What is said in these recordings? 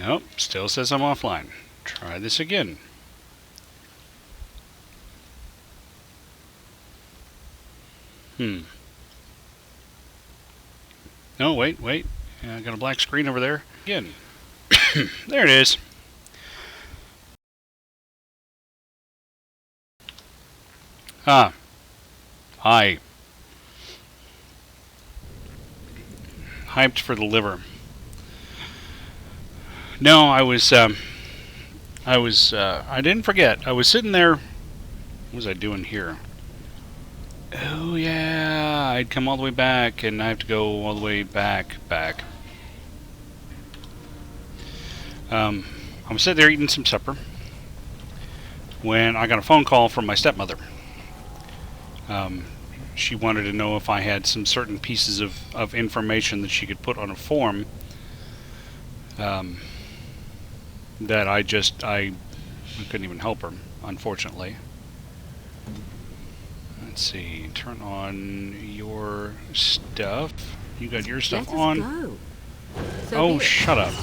Nope, still says I'm offline. Try this again. No, wait. I got a black screen over there. Again. There it is. Ah. Hi. Hyped for the liver. No, I didn't forget. I was sitting there. What was I doing here? Oh, yeah. I'd come all the way back, and I have to go all the way back. I was sitting there eating some supper when I got a phone call from my stepmother. She wanted to know if I had some certain pieces of information that she could put on a form that I couldn't even help her, unfortunately. Let's see, turn on your stuff. You got your stuff on. Go. So Oh, shut up.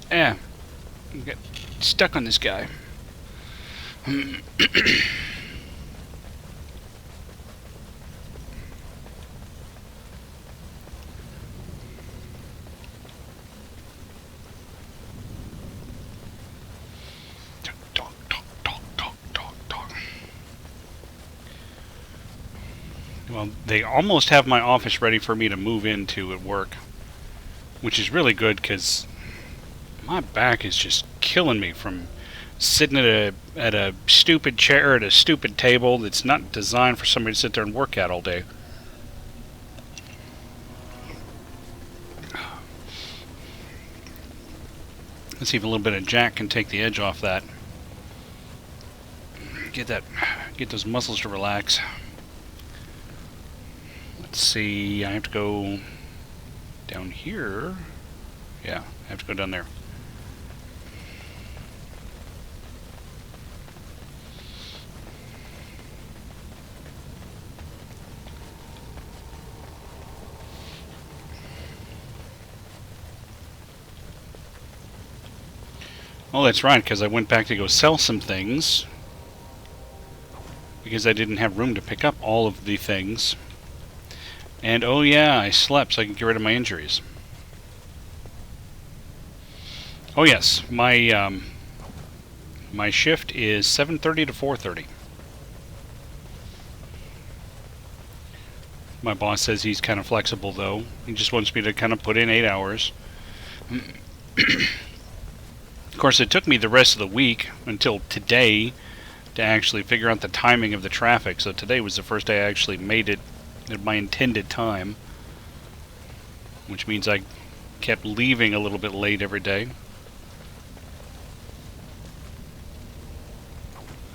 Yeah, get stuck on this guy. Talk. Well, they almost have my office ready for me to move into at work, which is really good because my back is just killing me from sitting at a stupid chair at a stupid table that's not designed for somebody to sit there and work at all day. Let's see if a little bit of Jack can take the edge off that. Get those muscles to relax. Let's see, I have to go down here. Yeah, I have to go down there. Oh, that's right, because I went back to go sell some things because I didn't have room to pick up all of the things. And oh yeah, I slept so I could get rid of my injuries. Oh yes, my shift is 7:30 to 4:30. My boss says he's kind of flexible though. He just wants me to kind of put in 8 hours. Of course, it took me the rest of the week until today to actually figure out the timing of the traffic. So today was the first day I actually made it at my intended time, which means I kept leaving a little bit late every day.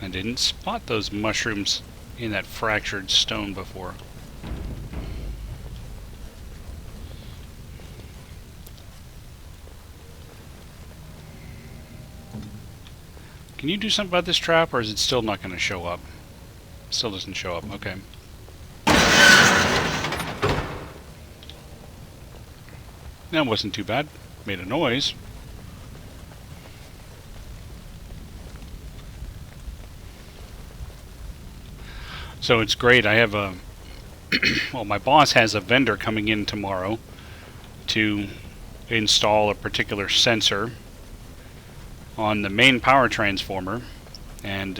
I didn't spot those mushrooms in that fractured stone before. Can you do something about this trap, or is it still not going to show up? Still doesn't show up. Okay. That wasn't too bad. Made a noise. So it's great. I have a... well, my boss has a vendor coming in tomorrow to install a particular sensor on the main power transformer, and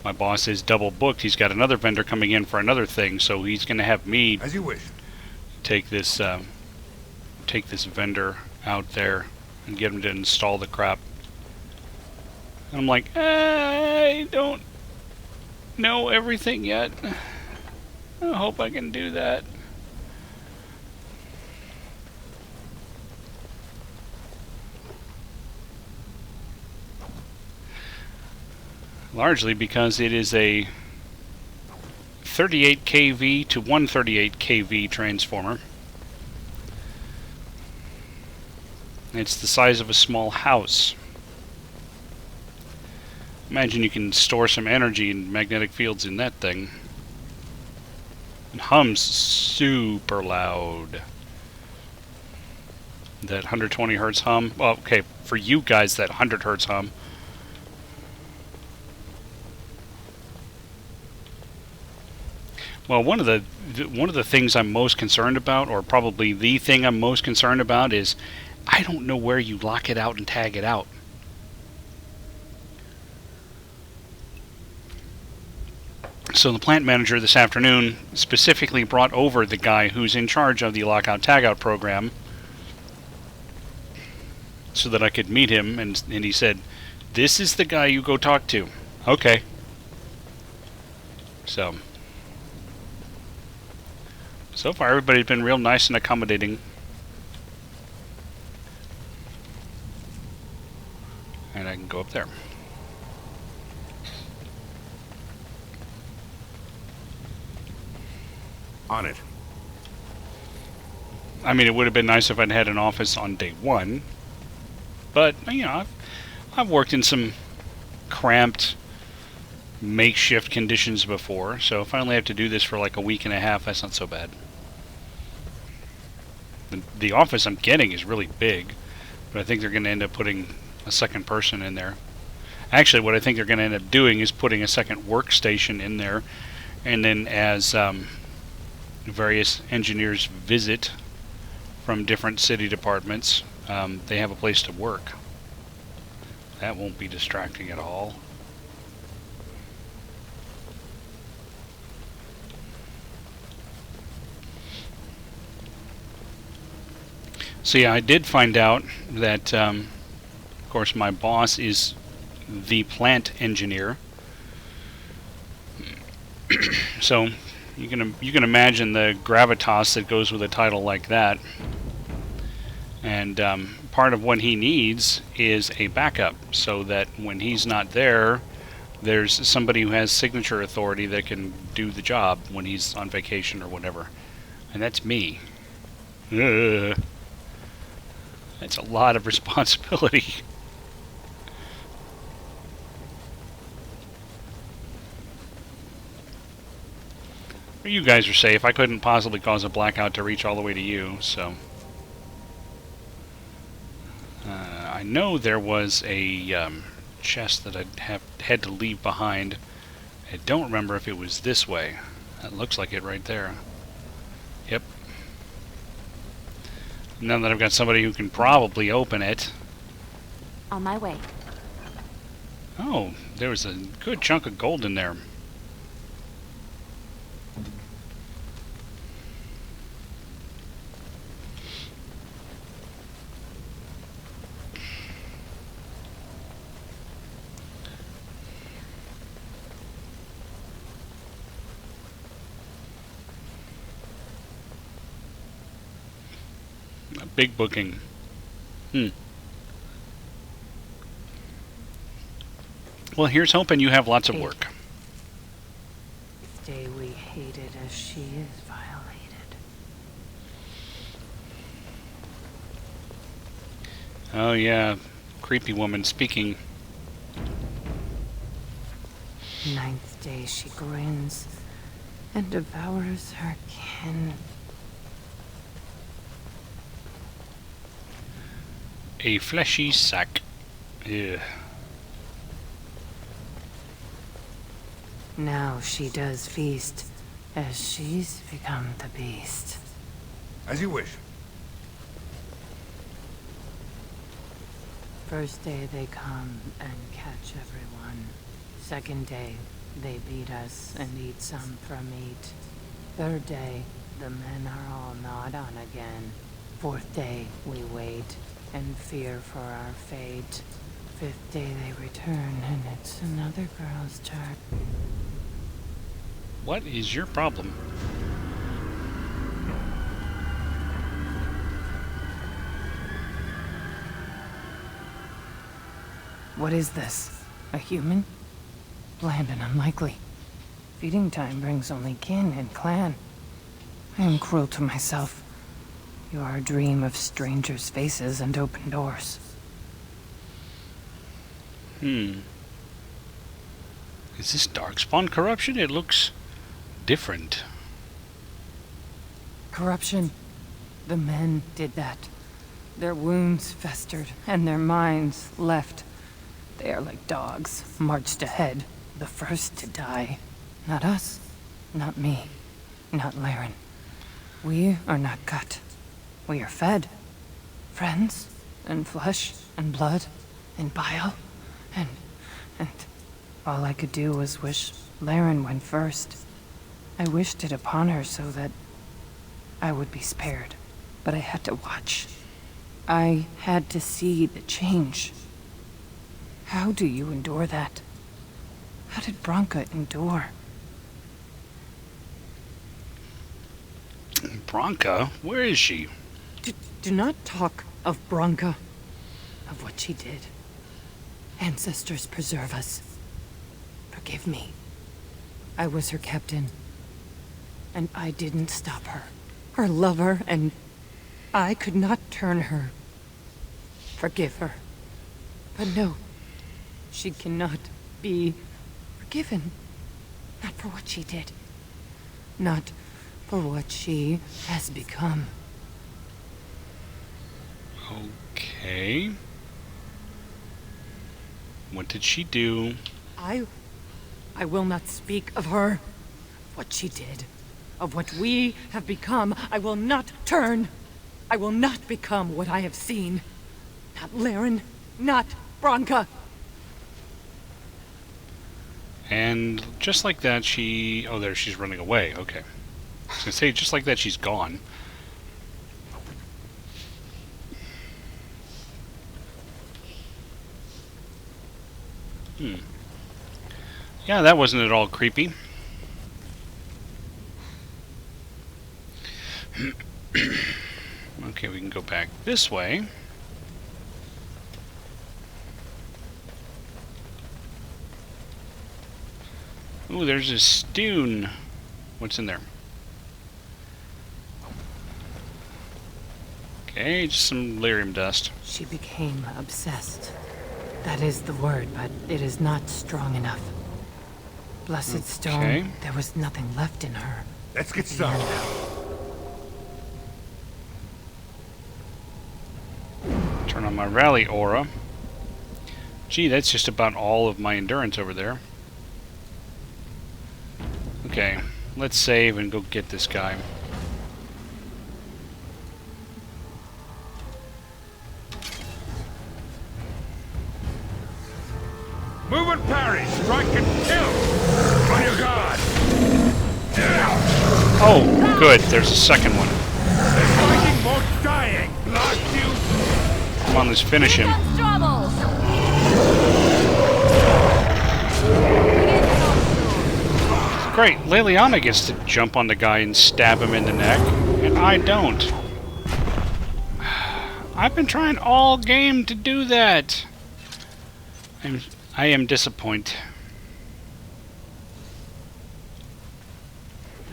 my boss is double booked. He's got another vendor coming in for another thing, so he's going to have me As you wish. take this vendor out there and get him to install the crap. And I'm like, I don't know everything yet. I hope I can do that. Largely because it is a 38 kV to 138 kV transformer. It's the size of a small house. Imagine you can store some energy in magnetic fields in that thing. It hums super loud. That 120 hertz hum. Well, okay, for you guys, that 100 hertz hum. Well, one of the things I'm most concerned about, or probably the thing I'm most concerned about, is I don't know where you lock it out and tag it out. So the plant manager this afternoon specifically brought over the guy who's in charge of the lockout tagout program so that I could meet him, and he said, "This is the guy you go talk to." Okay. So far everybody's been real nice and accommodating. And I can go up there. On it. I mean, it would have been nice if I'd had an office on day one. But, you know, I've worked in some cramped, makeshift conditions before, so if I only have to do this for like a week and a half, that's not so bad. The office I'm getting is really big, but I think they're going to end up putting a second person in there. Actually, what I think they're going to end up doing is putting a second workstation in there, and then as various engineers visit from different city departments, they have a place to work. That won't be distracting at all. So yeah, I did find out that, of course, my boss is the plant engineer. So you can imagine the gravitas that goes with a title like that. And part of what he needs is a backup, so that when he's not there, there's somebody who has signature authority that can do the job when he's on vacation or whatever. And that's me. Ugh. That's a lot of responsibility. You guys are safe. I couldn't possibly cause a blackout to reach all the way to you, so... I know there was a chest that I'd had to leave behind. I don't remember if it was this way. That looks like it right there. Yep. Now that I've got somebody who can probably open it. On my way. Oh, there was a good chunk of gold in there. A big booking. Well, here's hoping you have lots of work. Stay we hated as she is violated. Oh yeah, creepy woman speaking. Ninth day she grins and devours her kin. A fleshy sack. Ugh. Now she does feast, as she's become the beast. As you wish. First day they come and catch everyone. Second day, they beat us and eat some from meat. Third day, the men are all gnawed on again. Fourth day, we wait and fear for our fate. Fifth day they return and it's another girl's turn. What is your problem? What is this? A human? Bland and unlikely. Feeding time brings only kin and clan. I am cruel to myself. You are a dream of strangers' faces and open doors. Is this Darkspawn corruption? It looks different. Corruption. The men did that. Their wounds festered, and their minds left. They are like dogs, marched ahead, the first to die. Not us, not me, not Laren. We are not cut. We are fed. Friends, and flesh, and blood, and bile, and all I could do was wish Laren went first. I wished it upon her so that I would be spared. But I had to watch. I had to see the change. How do you endure that? How did Branka endure? Branka? Where is she? Do not talk of Branka, of what she did. Ancestors preserve us. Forgive me. I was her captain, and I didn't stop her. Her lover, and I could not turn her. Forgive her. But no, she cannot be forgiven. Not for what she did. Not for what she has become. Okay. What did she do? I will not speak of her. What she did. Of what we have become. I will not turn. I will not become what I have seen. Not Laren. Not Branka. And just like that, she... Oh, there, she's running away. Okay. I was going to say, just like that, she's gone. Yeah, that wasn't at all creepy. Okay, we can go back this way. Ooh, there's a stone. What's in there? Okay, just some lyrium dust. She became obsessed. That is the word, but it is not strong enough. Blessed Okay. stone, there was nothing left in her. Let's get started. Turn on my rally aura. Gee, that's just about all of my endurance over there. Okay, let's save and go get this guy. Move and parry, strike and kill! On your guard! Oh, good, there's a second one. There's fighting more dying! Blast you! Come on, let's finish him. Great, Leliana gets to jump on the guy and stab him in the neck, and I don't. I've been trying all game to do that. I am disappointed.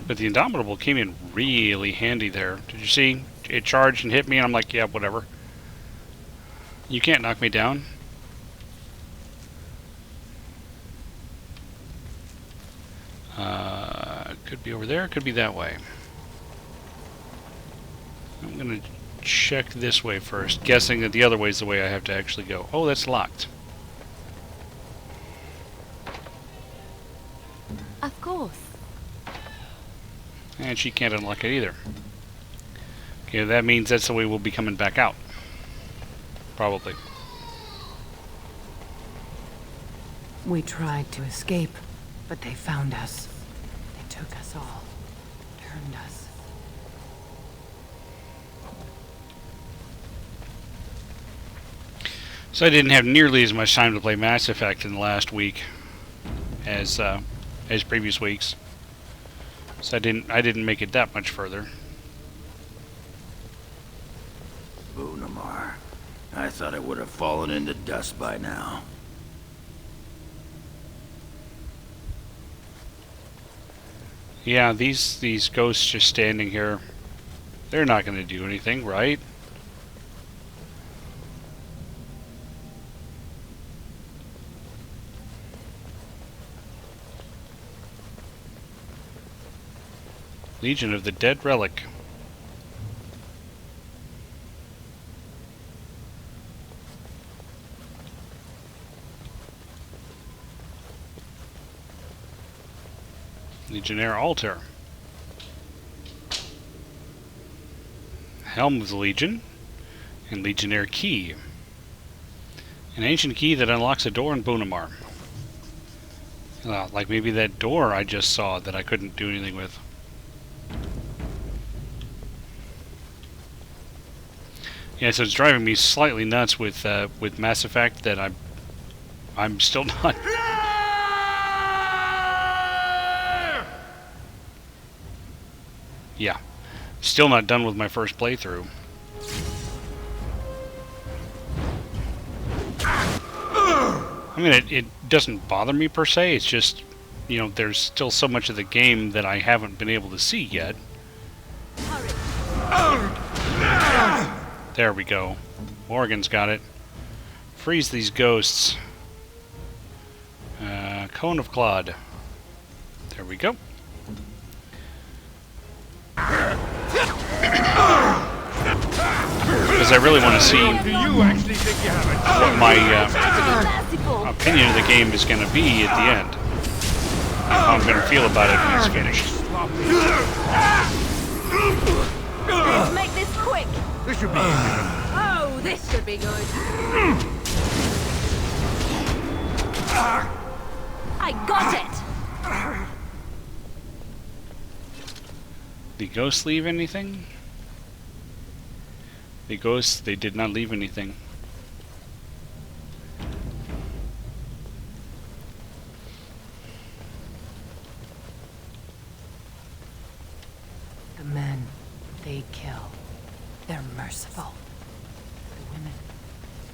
But the Indomitable came in really handy there. Did you see? It charged and hit me, and I'm like, yeah, whatever. You can't knock me down. Could be over there, could be that way. I'm gonna check this way first, guessing that the other way is the way I have to actually go. Oh, that's locked. Of course. And she can't unlock it either. Okay, that means that's the way we'll be coming back out. Probably. We tried to escape, but they found us. They took us all. Turned us. So I didn't have nearly as much time to play Mass Effect in the last week as previous weeks. So I didn't make it that much further. Bunamar. I thought it would have fallen into dust by now. Yeah, these ghosts just standing here, they're not going to do anything, right? Legion of the Dead Relic. Legionnaire Altar. Helm of the Legion. And Legionnaire Key. An ancient key that unlocks a door in Bunamar. Like maybe that door I just saw that I couldn't do anything with. Yeah, so it's driving me slightly nuts with Mass Effect that I'm still not. Yeah, still not done with my first playthrough. I mean, it doesn't bother me per se. It's just, you know, there's still so much of the game that I haven't been able to see yet. There we go. Morgan's got it. Freeze these ghosts. Cone of Claude. There we go. Because I really want to see Do you actually think you have a what my Merciful. opinion of the game is going to be at the end. How I'm going to feel about it when it's finished. Let's make this quick. This should be easy. Oh, this should be good. I got it. The ghosts leave anything? The ghosts, they did not leave anything. The men, they kill. They're merciful. The women,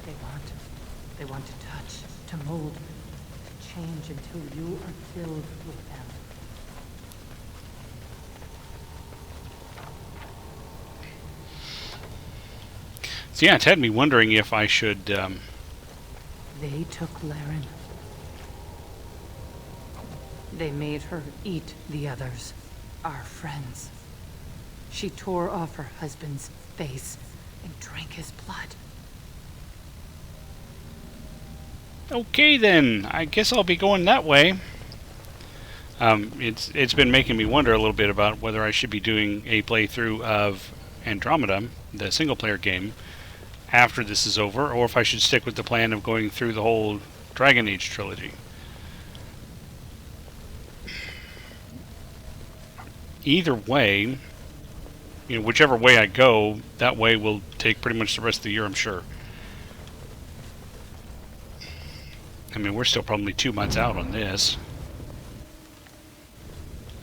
they want to touch, to mold, to change until you are filled with them. So yeah, it had me wondering if I should, They took Laren. They made her eat the others, our friends. She tore off her husband's face and drank his blood. okay then, I guess I'll be going that way. It's been making me wonder a little bit about whether I should be doing a playthrough of Andromeda, the single-player game, after this is over, or if I should stick with the plan of going through the whole Dragon Age trilogy. Either way, you know, whichever way I go, that way will take pretty much the rest of the year, I'm sure. I mean, we're still probably 2 months out on this.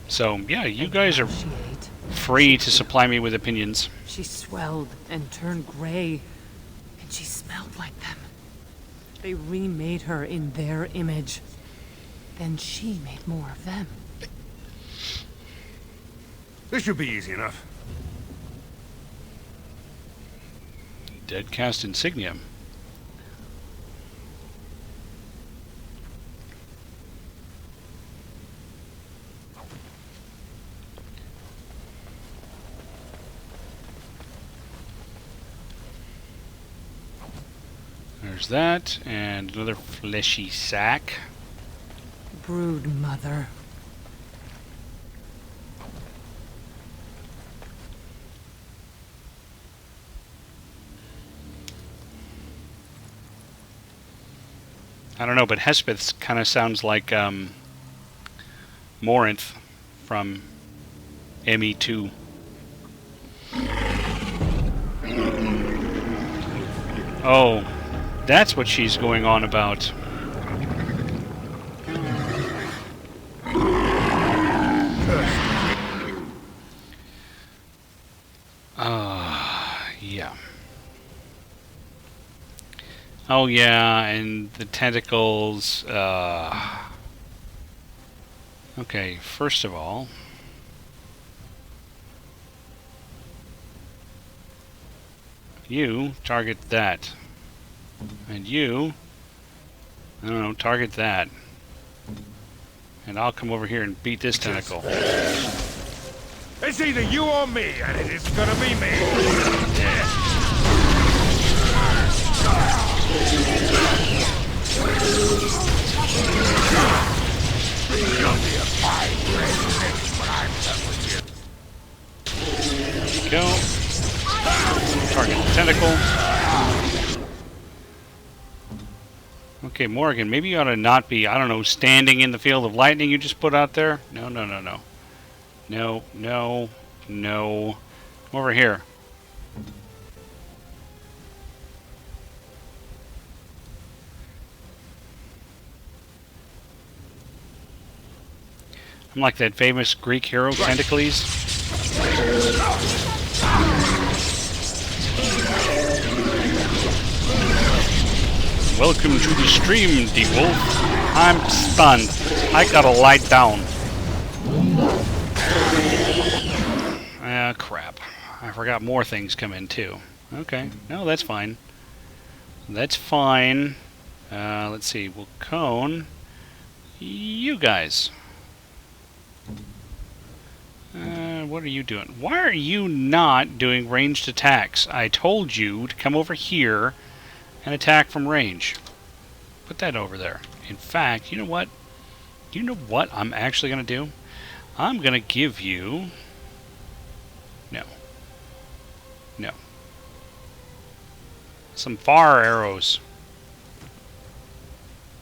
So, yeah, you guys are She ate. free to supply me with opinions. She swelled and turned gray, and she smelled like them. They remade her in their image. Then she made more of them. This should be easy enough. Deadcast insignia. There's that, and another fleshy sack. Brood mother. I don't know, but Hespeth kind of sounds like Morinth from ME2. Oh, that's what she's going on about. Yeah. Oh yeah, and the tentacles, okay, first of all, you target that. And you, I don't know, target that. And I'll come over here and beat this tentacle. It's either you or me, and it is gonna be me. Go. Target the tentacle. Okay, Morgan, maybe you ought to not be, I don't know, standing in the field of lightning you just put out there. No, no, no, no. No, no, no. Come over here. I'm like that famous Greek hero, Tentacles. Welcome to the stream, D-Wolf. I'm stunned. I gotta lie down. Ah, crap. I forgot more things come in, too. Okay. No, that's fine. That's fine. Let's see. We'll cone you guys. What are you doing? Why are you not doing ranged attacks? I told you to come over here and attack from range. Put that over there. In fact, you know what? You know what I'm actually going to do? I'm going to give you... No. No. Some far arrows.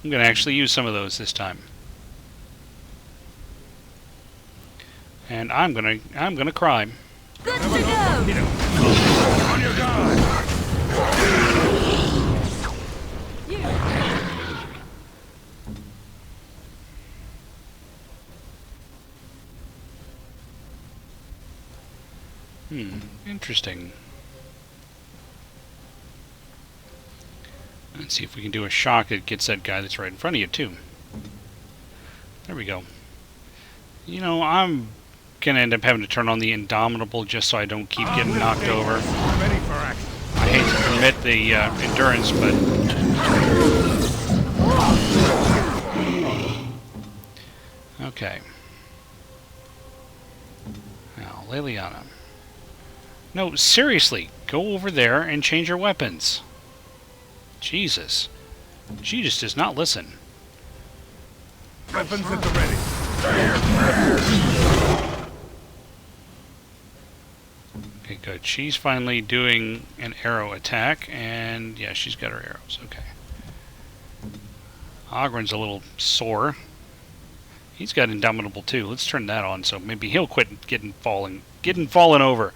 I'm going to actually use some of those this time. And I'm gonna cry. Good to go. On your guard. Interesting. Let's see if we can do a shock that gets that guy that's right in front of you, too. There we go. You know, I'm gonna end up having to turn on the Indomitable just so I don't keep getting knocked over. Ready for action. I hate to commit the endurance, but... Okay. Now, Leliana. No, seriously, go over there and change your weapons. Jesus. She just does not listen. Weapons at the ready. Okay, good. She's finally doing an arrow attack, and yeah, she's got her arrows. Okay. Ogren's a little sore. He's got Indomitable too. Let's turn that on so maybe he'll quit getting fallen over.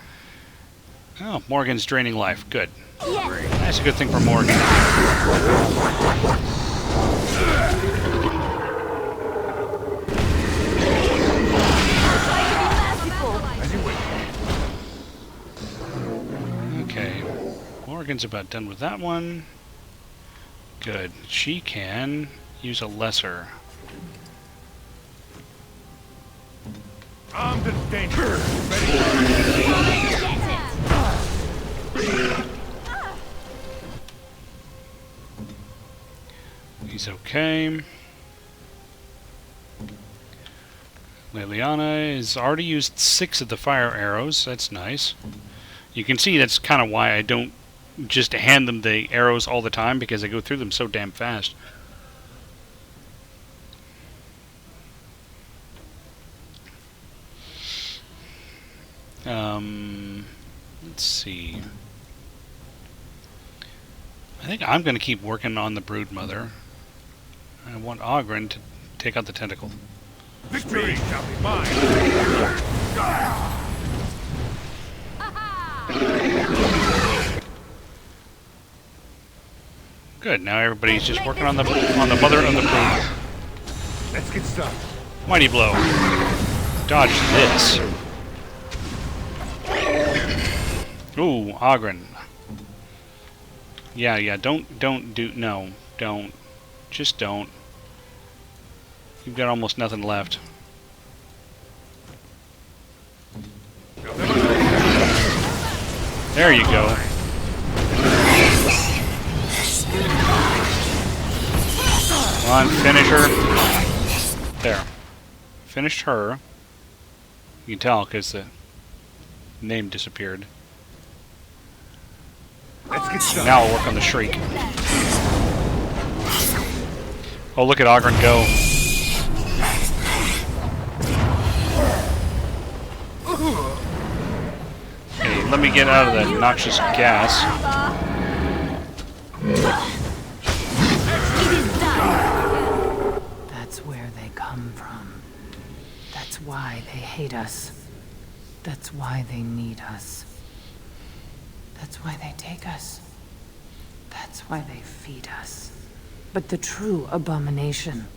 Oh, Morgan's draining life. Good. Yes. That's a good thing for Morgan. Okay. Morgan's about done with that one. Good. She can use a lesser. Armed and dangerous. Ready. He's okay. Leliana has already used 6 of the fire arrows. That's nice. You can see that's kind of why I don't just hand them the arrows all the time, because I go through them so damn fast. Let's see. I think I'm going to keep working on the Broodmother. I want Ogren to take out the tentacle. Victory shall be mine. Good. Now everybody's just working on the mother of the brood. Let's get started. Mighty blow. Dodge this. Ooh, Ogren. Yeah. Don't just don't. You've got almost nothing left. There you go. Come on, finish her. There. Finished her. You can tell because the name disappeared. Let's get started. Now I'll work on the Shriek. Oh, look at Ogren go. Okay, let me get out of that noxious gas. That's where they come from. That's why they hate us. That's why they need us. That's why they take us. That's why they feed us. But the true abomination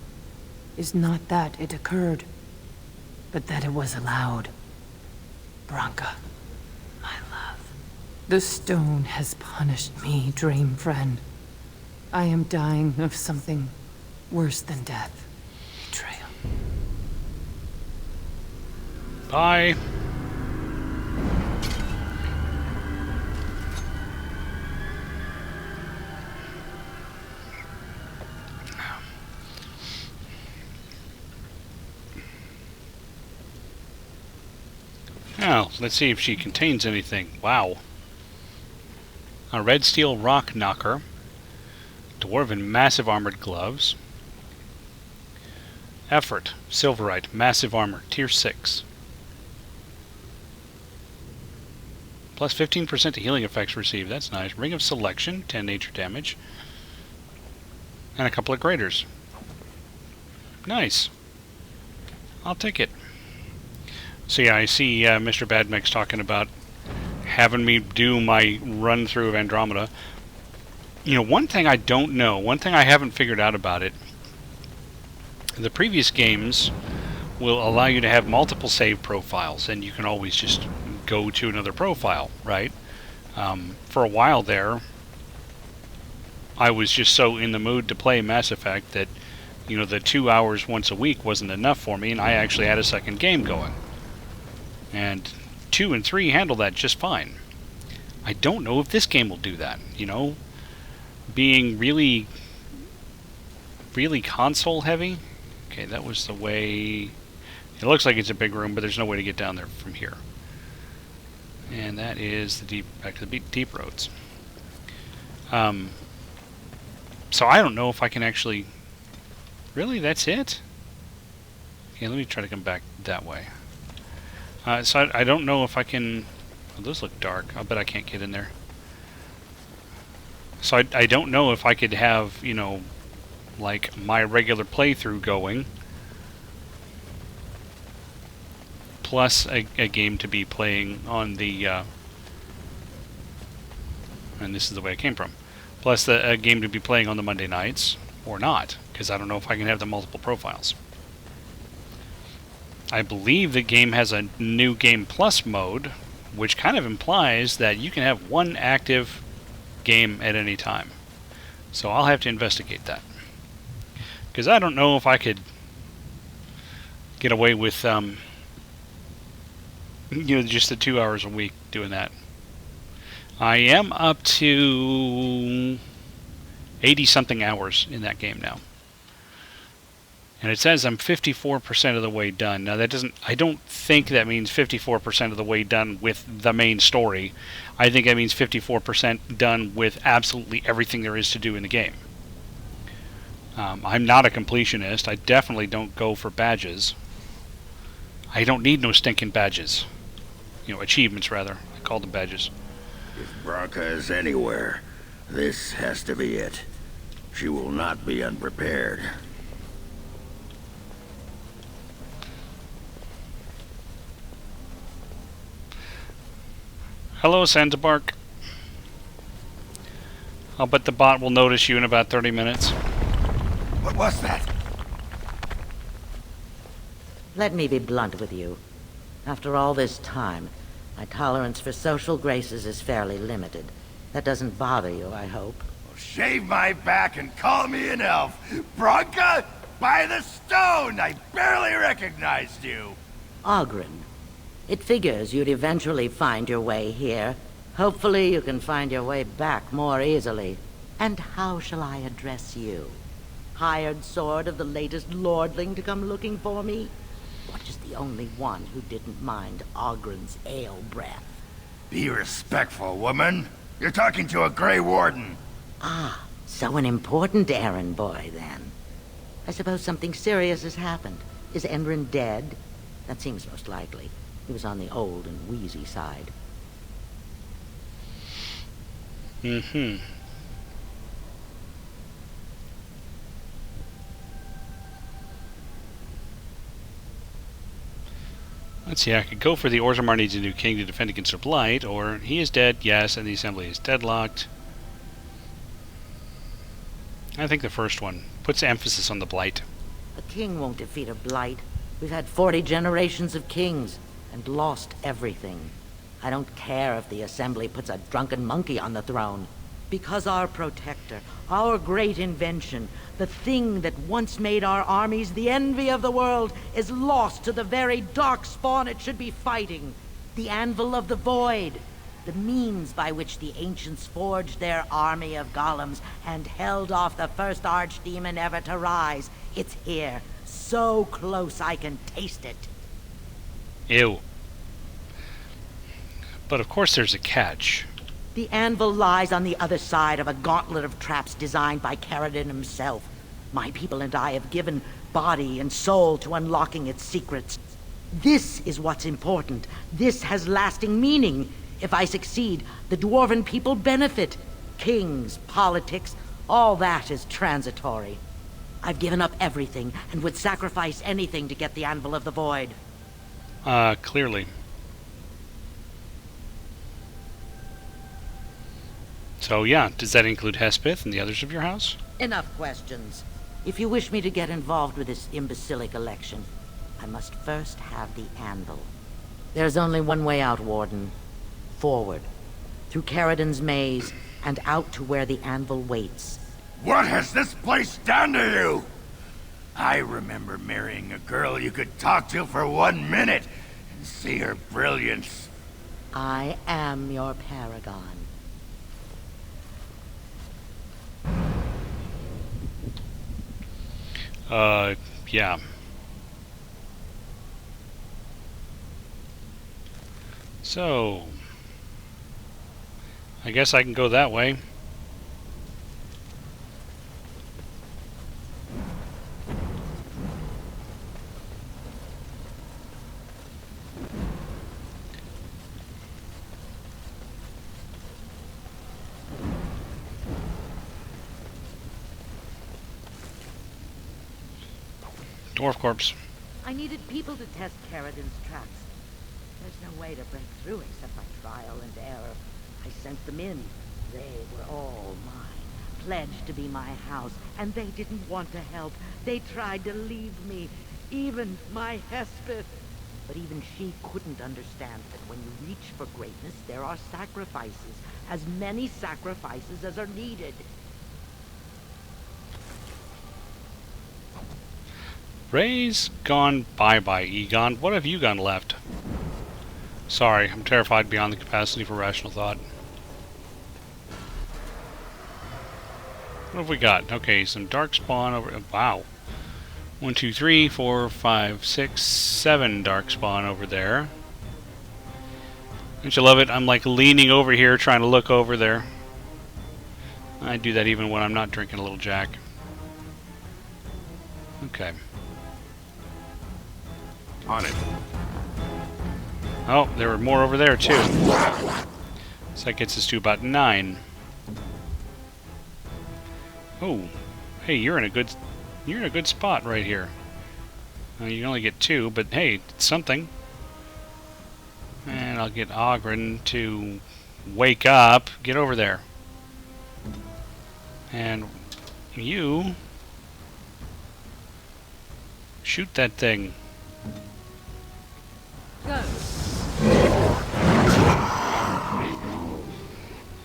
is not that it occurred, but that it was allowed. Branka, my love. The stone has punished me, dream friend. I am dying of something worse than death. Betrayal. Bye. Now, let's see if she contains anything. Wow. A red steel rock knocker. Dwarven massive armored gloves. Effort. Silverite. Massive armor. Tier 6. Plus 15% to healing effects received. That's nice. Ring of Selection. 10 nature damage. And a couple of graders. Nice. I'll take it. So yeah, I see Mr. Badmix talking about having me do my run through of Andromeda. You know, one thing I don't know, one thing I haven't figured out about it, the previous games will allow you to have multiple save profiles, and you can always just go to another profile, right? For a while there, I was just so in the mood to play Mass Effect that, you know, the 2 hours once a week wasn't enough for me, and I actually had a second game going. And 2 and 3 handle that just fine. I don't know if this game will do that, you know? Being really console heavy. Okay, that was the way... It looks like it's a big room, but there's no way to get down there from here. And that is the back to the deep roads. So I don't know if I can actually... Really? That's it? Okay, let me try to come back that way. So I don't know if I can... Oh, those look dark. I bet I can't get in there. So I don't know if I could have, you know, like my regular playthrough going, plus a game to be playing on the... and this is the way I came from. Plus a game to be playing on the Monday nights, or not, because I don't know if I can have the multiple profiles. I believe the game has a new Game Plus mode, which kind of implies that you can have one active game at any time. So I'll have to investigate that. Because I don't know if I could get away with, you know, just the 2 hours a week doing that. I am up to 80-something hours in that game now. And it says I'm 54% of the way done. Now that doesn't... I don't think that means 54% of the way done with the main story. I think that means 54% done with absolutely everything there is to do in the game. I'm not a completionist. I definitely don't go for badges. I don't need no stinking badges. You know, achievements rather. I call them badges. If Branka is anywhere, this has to be it. She will not be unprepared. Hello, Santabark. I'll bet the bot will notice you in about 30 minutes. What was that? Let me be blunt with you. After all this time, my tolerance for social graces is fairly limited. That doesn't bother you, I hope. Well, shave my back and call me an elf. Branka, by the stone! I barely recognized you. Ogren. It figures you'd eventually find your way here. Hopefully you can find your way back more easily. And how shall I address you? Hired sword of the latest lordling to come looking for me? or just the only one who didn't mind Ogren's ale breath. Be respectful, woman. You're talking to a Grey Warden. Ah, so an important errand boy, then. I suppose something serious has happened. Is Endrin dead? That seems most likely. He was on the old and wheezy side. Mm-hmm. Let's see, I could go for the Orzammar needs a new king to defend against the Blight, or he is dead, yes, and the Assembly is deadlocked. I think the first one puts emphasis on the Blight. A king won't defeat a blight. We've had 40 generations of kings, and lost everything. I don't care if the Assembly puts a drunken monkey on the throne. Because our protector, our great invention, the thing that once made our armies the envy of the world, is lost to the very darkspawn it should be fighting. The Anvil of the Void. The means by which the ancients forged their army of golems and held off the first archdemon ever to rise. It's here. So close I can taste it. Ew. But of course there's a catch. The anvil lies on the other side of a gauntlet of traps designed by Caridin himself. My people and I have given body and soul to unlocking its secrets. This is what's important. This has lasting meaning. If I succeed, the Dwarven people benefit. Kings, politics, all that is transitory. I've given up everything and would sacrifice anything to get the Anvil of the Void. Clearly. So yeah, does that include Hespith and the others of your house? Enough questions. If you wish me to get involved with this imbecilic election, I must first have the Anvil. There's only one way out, Warden. Forward. Through Caridin's maze, and out to where the Anvil waits. What has this place done to you? I remember marrying a girl you could talk to for 1 minute and see her brilliance. I am your paragon. Yeah. So, I guess I can go that way. Dwarf corpse. I needed people to test Caridin's traps. There's no way to break through except by trial and error. I sent them in. They were all mine, pledged to be my house, and they didn't want to help. They tried to leave me, even my Hespith. But even she couldn't understand that when you reach for greatness, there are sacrifices, as many sacrifices as are needed. Ray's gone bye-bye, Egon. What have you got left? Sorry, I'm terrified beyond the capacity for rational thought. What have we got? Okay, some darkspawn over... Wow. 1, 2, 3, 4, 5, 6, 7 darkspawn over there. Don't you love it? I'm like leaning over here trying to look over there. I do that even when I'm not drinking a little Jack. Okay. On it. Oh, there were more over there too. So that gets us to about 9. Oh, hey, you're in a good spot right here. You can only get 2, but hey, it's something. And I'll get Ogren to wake up. Get over there. And you shoot that thing. Go.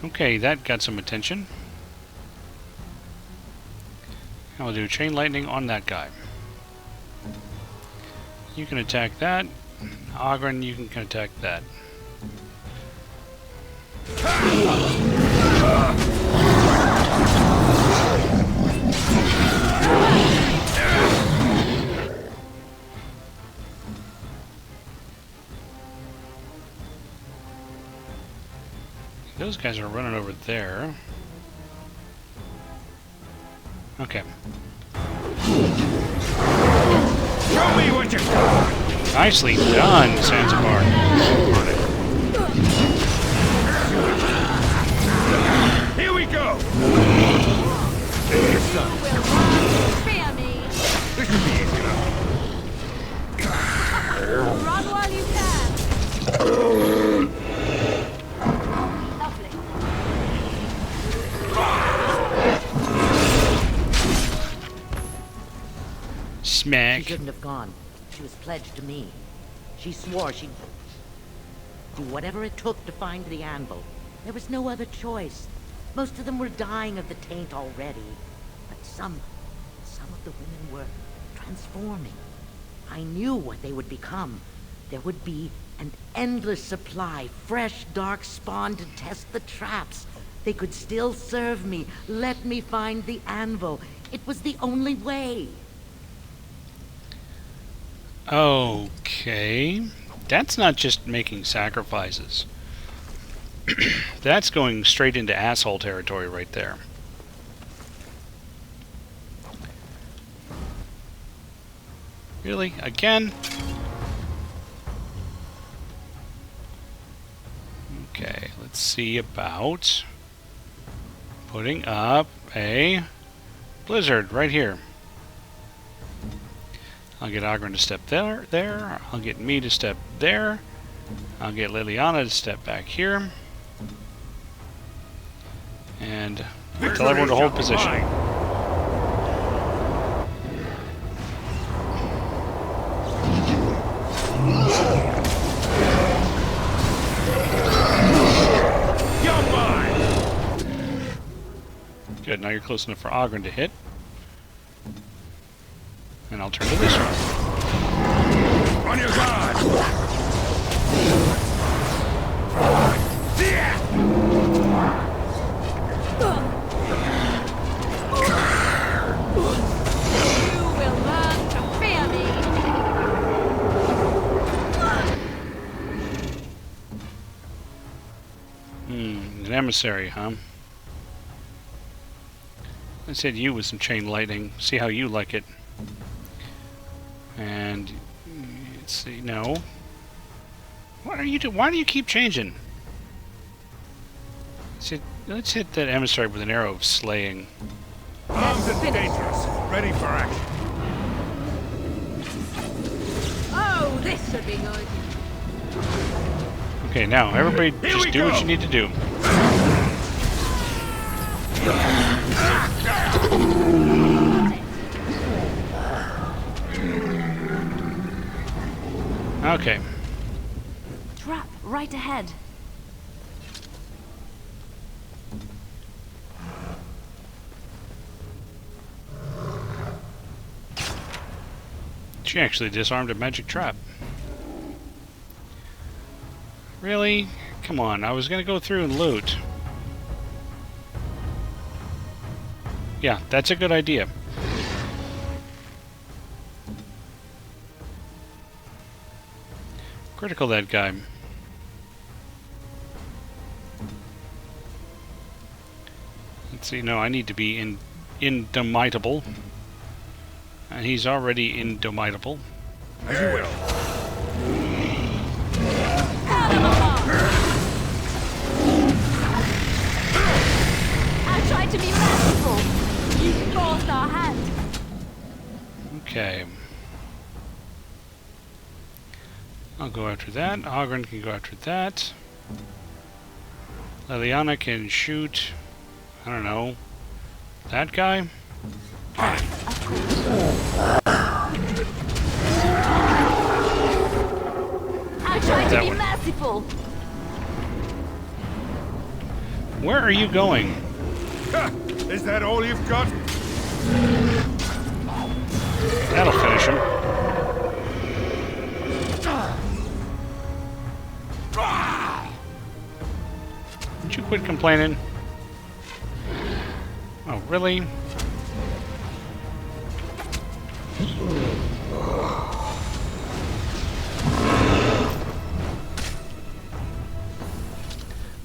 Okay, that got some attention. And we'll do chain lightning on that guy. You can attack that. Ogren, you can attack that. those guys are running over there. Okay. Show me what you got! Nicely done, Zanzibar. Here we go! Fear me. This should be easy enough. Run while you can. Lovely. She Smack. shouldn't have gone. She was pledged to me. She swore she'd do whatever it took to find the anvil. There was no other choice. Most of them were dying of the taint already. But some of the women were transforming. I knew what they would become. There would be an endless supply, fresh, dark spawn to test the traps. They could still serve me, let me find the anvil. It was the only way. Okay. That's not just making sacrifices. That's going straight into asshole territory right there. Really? Again? Okay, let's see about putting up a blizzard right here. I'll get Oghren to step there. I'll get me to step there. I'll get Liliana to step back here. And tell everyone to hold position. You're mine! Good, now you're close enough for Oghren to hit. And I'll turn to this one. On your guard! Yeah! You will learn to fear me. An emissary, huh? Let's hit you with some chain lightning. See how you like it. And let's see. No. What are you doing? Why do you keep changing? Let's hit that emissary with an arrow of slaying. Armed and dangerous. Ready for action. Oh, this should be good. Okay, now everybody Here just we do what go. you need to do. Okay. Trap right ahead. She actually disarmed a magic trap. Really? Come on, I was gonna go through and loot. Yeah, that's a good idea. Critical that guy. Let's see, no, I need to be indomitable. And he's already indomitable. As you will. I tried to be merciful. You forced our hand. Okay. I'll go after that. Oghren can go after that. Liliana can shoot, I don't know, that guy? I tried to That be one. merciful. Where are you going? Ha! Is that all you've got? That'll finish him. Would you quit complaining? Oh, really?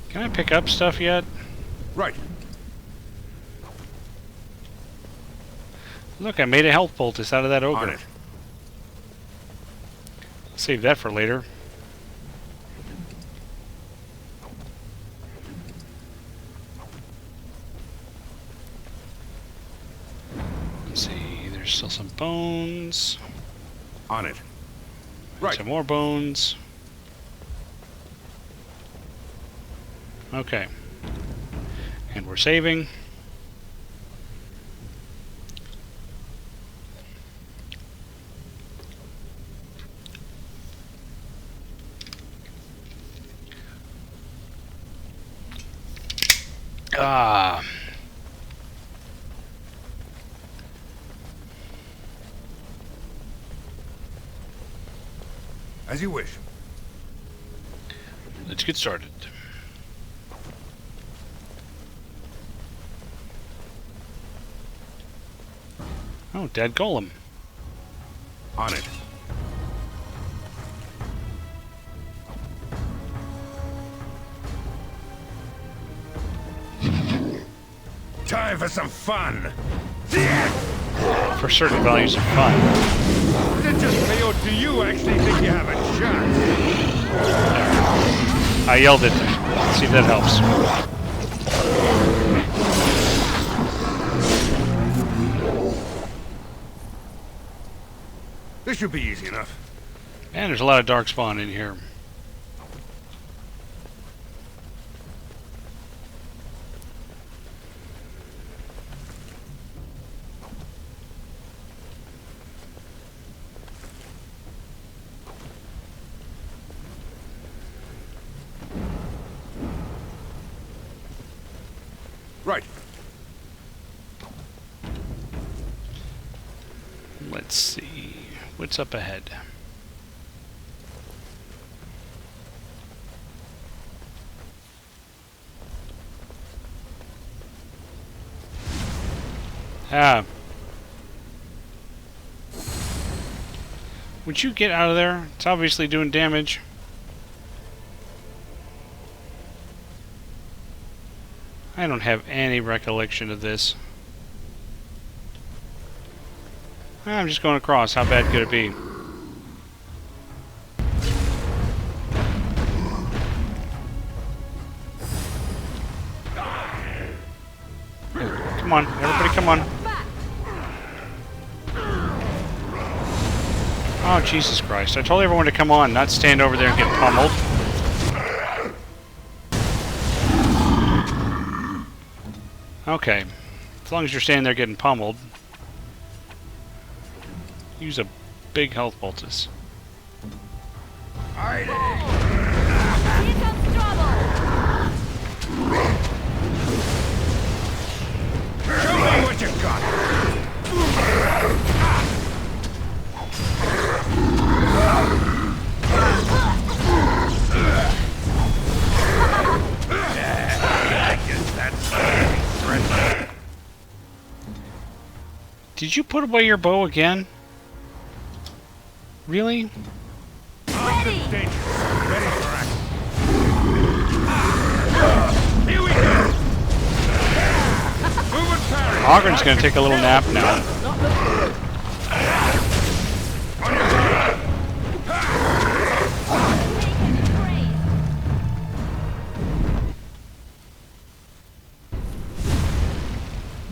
Can Can I pick up stuff yet? Right. Look, I made a health poultice out of that On ogre. it. Save that for later. Let's see, there's still some bones. On it. And Right. some more bones. Okay. And we're saving. Ah. As you wish. Let's get started. Oh, dead golem. On it. Time for some fun. For certain values of fun. Is it just me, or do you actually think you have a shot? I yelled it. See if that helps. This should be easy enough. Man, there's a lot of dark spawn in here. Right. Let's see. What's up ahead? Ah. Would you get out of there? It's obviously doing damage. I don't have any recollection of this. I'm just going across. How bad could it be? Come on, everybody come on. Oh, Jesus Christ. I told everyone to come on, not stand over there and get pummeled. Okay. As long as you're standing there getting pummeled. Use a big health poultice. Here comes trouble! Show me what you got. I guess that's threat. Did you put away your bow again? Really? Ready! Danger. Ready for action. Here we go. Move and parry. Ogren's gonna take a little nap now. On your feet.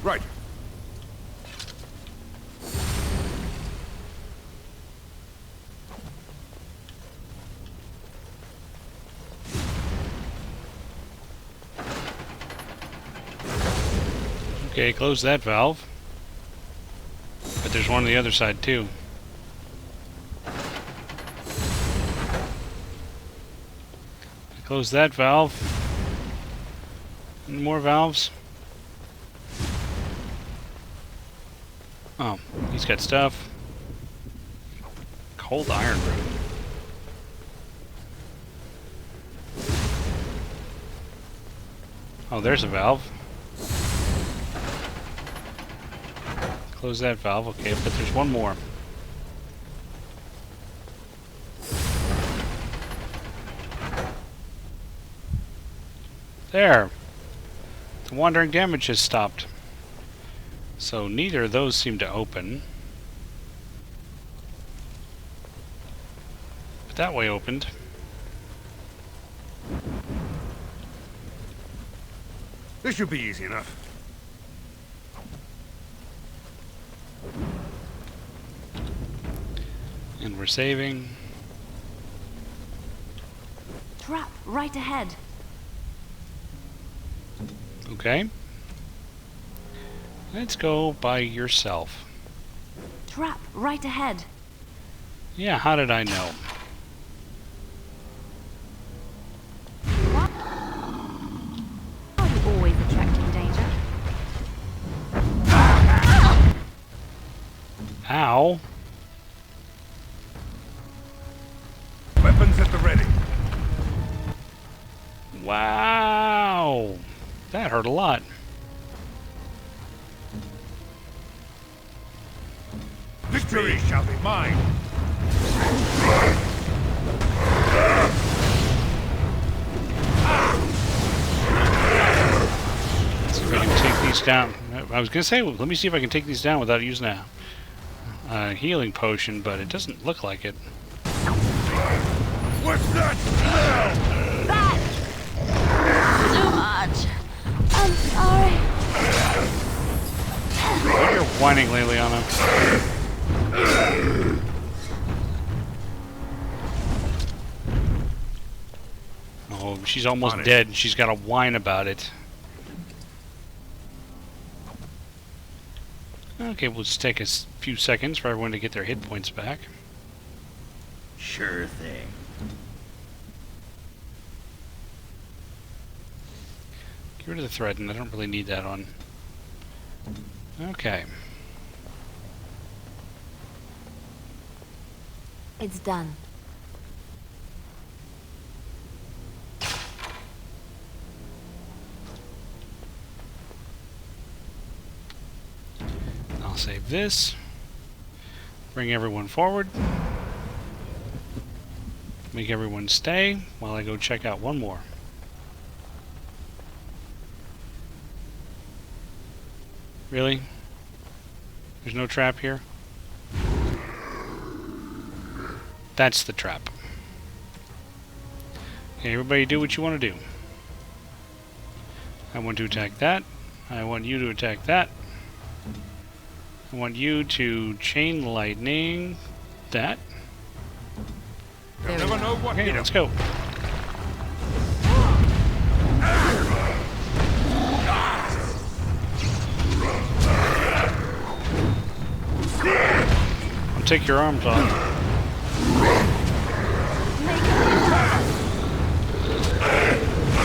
Right. Okay, close that valve. But there's one on the other side too. Close that valve. And more valves. Oh, he's got stuff. Cold iron room. Oh, there's a valve. Close that valve, okay, but there's one more. There. The wandering damage has stopped. So neither of those seem to open. But that way opened. This should be easy enough. And we're saving. Trap right ahead. Okay. Let's go by yourself. Trap right ahead. Yeah, how did I know? What? Are you always attracting danger? Ow. Weapons at the ready. Wow. That hurt a lot. Victory shall be mine. Let's see if I can take these down. I was going to say, well, let me see if I can take these down without using a healing potion, but it doesn't look like it. What's that smell? Too much. I'm sorry. You're whining, Liliana. Oh, she's almost On it. dead. She's got to whine about it. Okay, we'll just take a few seconds for everyone to get their hit points back. Sure thing. Get rid of the thread, and I don't really need that on. Okay. It's done. I'll save this. Bring everyone forward. Make everyone stay while I go check out one more. Really? There's no trap here? That's the trap. Okay, everybody do what you want to do. I want to attack that. I want you to attack that. I want you to chain lightning that. You'll never know what Okay, hit 'em. let's go. I'll take your arms off.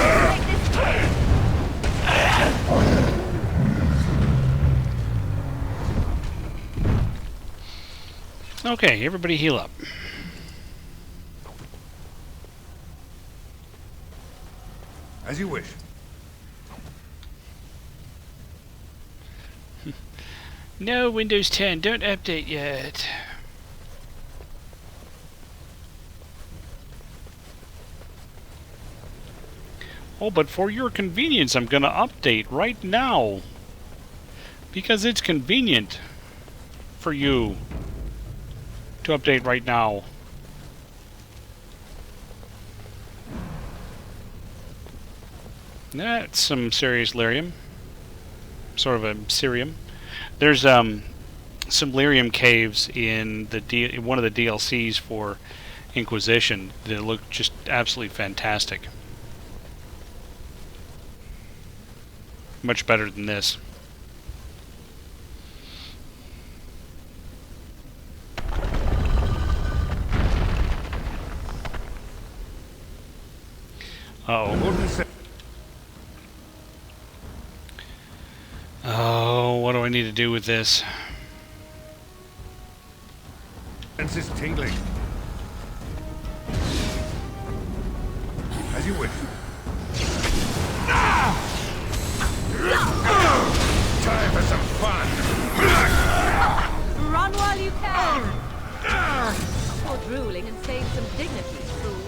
Take this way. Okay, everybody heal up. As you wish. No, Windows 10, don't update yet. Oh, but for your convenience, I'm gonna update right now. Because it's convenient for you to update right now. That's some serious lyrium. Sort of a cerium. There's some lyrium caves in the one of the DLCs for Inquisition that look just absolutely fantastic. Much better than this. Uh-oh. Wooden Oh, what do I need to do with this? senses tingling. As you wish. Time for some fun. Run while you can. Or drooling and save some dignity, fool.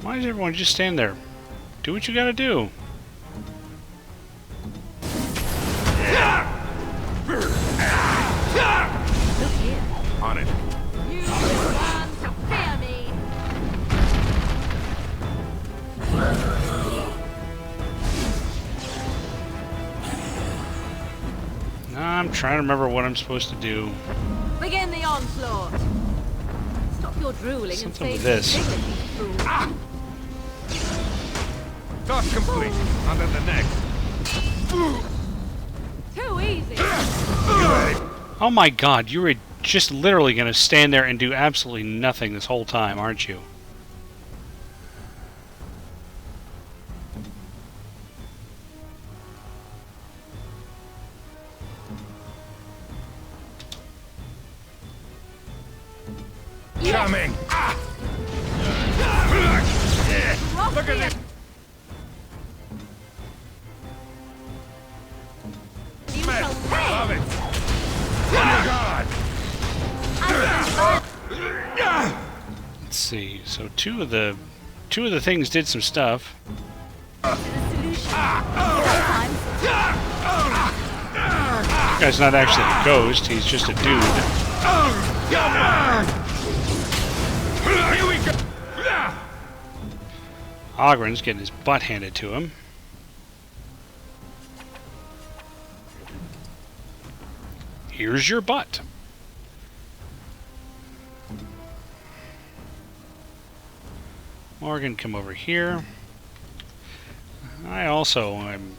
Why does everyone just stand there? Do what you gotta do. Look here. On it. You want to fear me. I'm trying to remember what I'm supposed to do. Begin the onslaught. Stop your drooling Something and with save this. your dignity, fool. Toss complete. On to the next. Too easy. Oh my god, you were just literally gonna stand there and do absolutely nothing this whole time, aren't you? Coming. Look at this. You shall pay. Love it. Oh God. Let's see. So two of the things did some stuff. The solution. Sometimes This guy's not actually a ghost, he's just a dude. Here we go. Ogren's getting his butt handed to him. Here's your butt. Morgan, come over here. I also am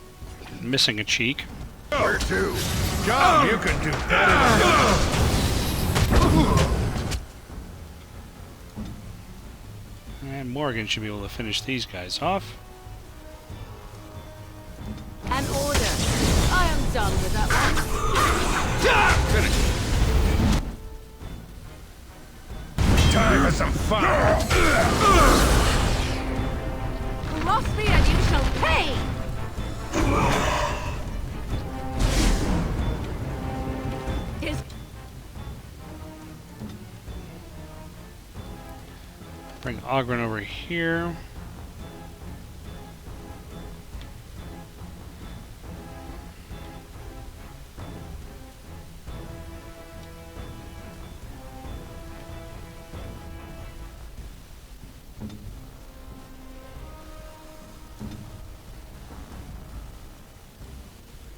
missing a cheek. Where to? John, you can do better. And Morgan should be able to finish these guys off. an order. I am done with that one. Finish. Time for some fun. Cross me and you shall pay! His Bring Ogren over here.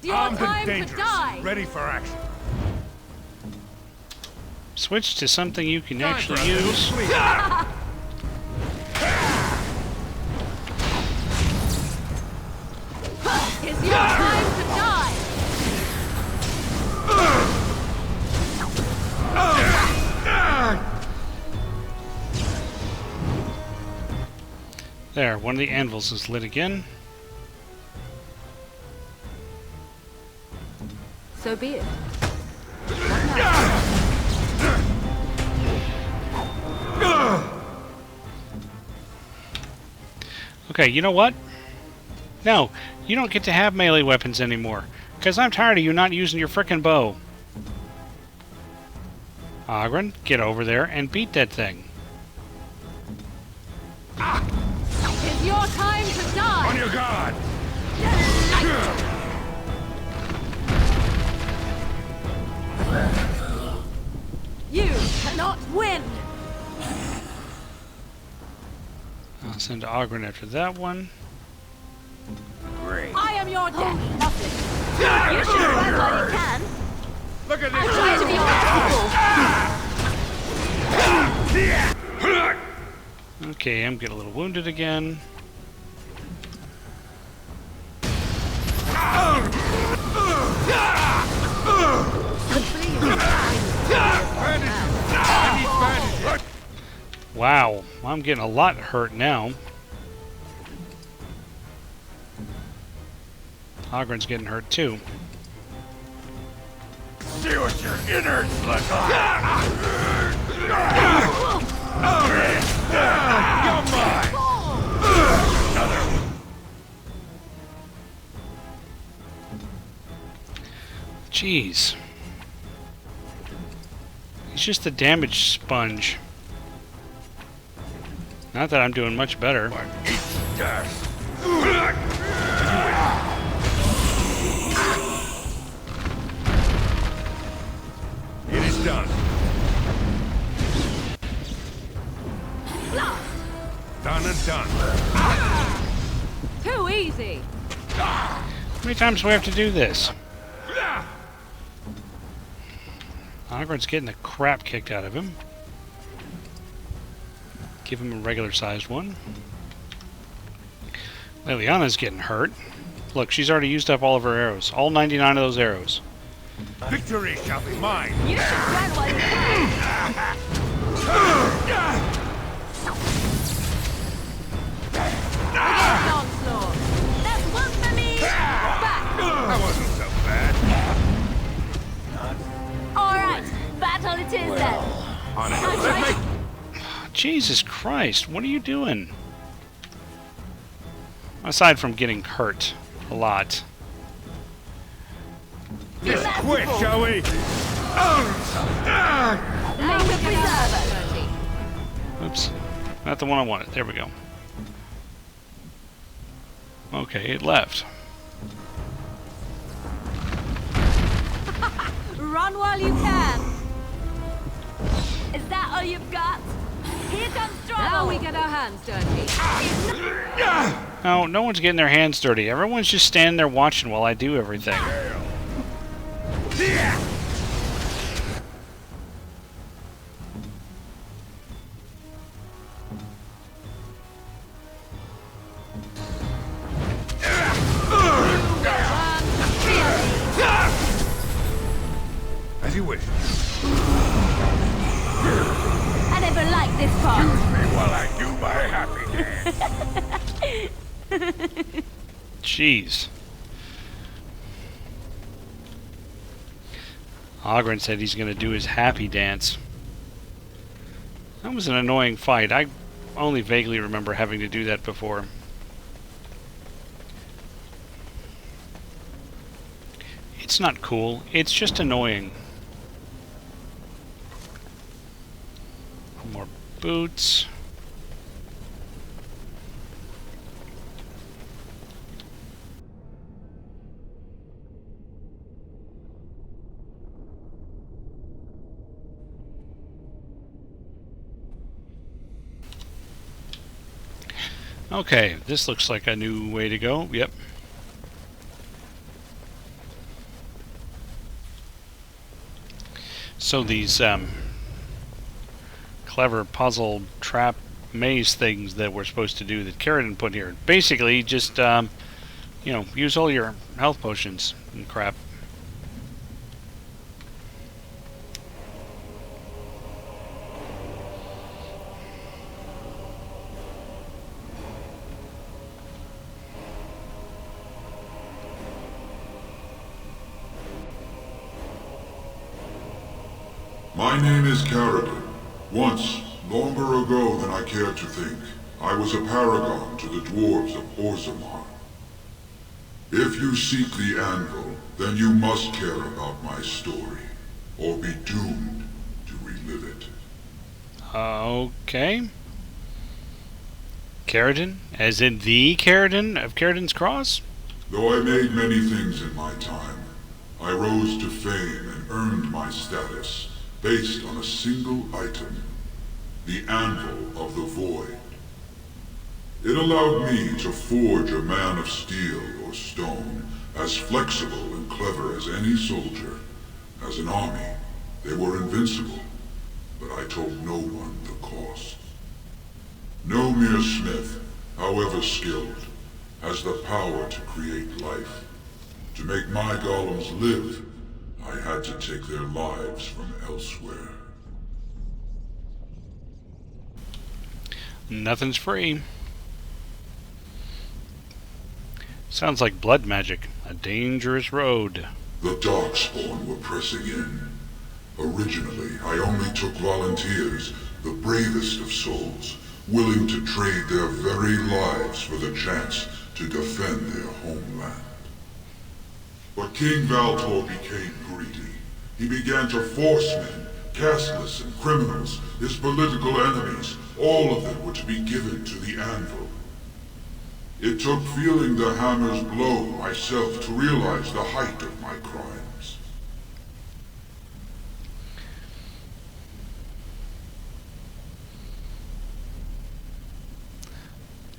your Armed and time to dangerous. die! Ready for action. Switch to something you can Time actually for a little use. sleep. It's your time to die! There, one of the anvils is lit again. So be it. Okay, you know what? No, you don't get to have melee weapons anymore. Because I'm tired of you not using your frickin' bow. Ogren, get over there and beat that thing. It's your time to On die! your guard. You cannot win! I'll send Ogren after that one. Great. I am your death, nothing. You should run while you can. Look at I this. try to be unstoppable. Okay, I'm getting a little wounded again. Hopefully you I need bandage. Wow, I'm getting a lot hurt now. Ogren's getting hurt too. See what your innards look like. You're mine. Jeez. He's just a damage sponge. Not that I'm doing much better. But eat dust. It is done. Done and done. Too easy. How many times do we have to do this? Ogren's getting the crap kicked out of him. Give him a regular-sized one. Liliana's getting hurt. Look, she's already used up all of her arrows. All 99 of those arrows. Victory shall be mine. You should run while you can. Against onslaught. That's one for me. Back. That wasn't so bad. All right, battle it is then. On it. I'll Let try. me... Jesus Christ, what are you doing? Aside from getting hurt a lot. Just quit, shall we? Make the preserver. Oops. Not the one I wanted. There we go. Okay, it left. Run while you can. Is that all you've got? Here comes trouble. Now we get our hands dirty. No, no one's getting their hands dirty. Everyone's just standing there watching while I do everything. As you wish. I never liked this part. Use me while I do my happy dance. Jeez. Ogren said he's going to do his happy dance. That was an annoying fight. I only vaguely remember having to do that before. It's not cool. It's just annoying. More boots. Okay, this looks like a new way to go. Yep. So these clever puzzle trap maze things that we're supposed to do that Caridin put here. Basically, just you know, use all your health potions and crap. My name is Caridin. Once, longer ago than I cared to think, I was a paragon to the dwarves of Orzammar. If you seek the anvil, then you must care about my story, or be doomed to relive it. Okay. Caridin? As in the Caridin of Caridin's Cross? Though I made many things in my time, I rose to fame and earned my status based on a single item, the Anvil of the Void. It allowed me to forge a man of steel or stone, as flexible and clever as any soldier. As an army, they were invincible, but I told no one the cost. No mere smith, however skilled, has the power to create life. To make my golems live, I had to take their lives from elsewhere. Nothing's free. Sounds like blood magic. A dangerous road. The Darkspawn were pressing in. Originally, I only took volunteers, the bravest of souls, willing to trade their very lives for the chance to defend their homeland. But King Valtor became greedy. He began to force men, casteless and criminals, his political enemies, all of them were to be given to the anvil. It took feeling the hammer's blow myself to realize the height of my crimes.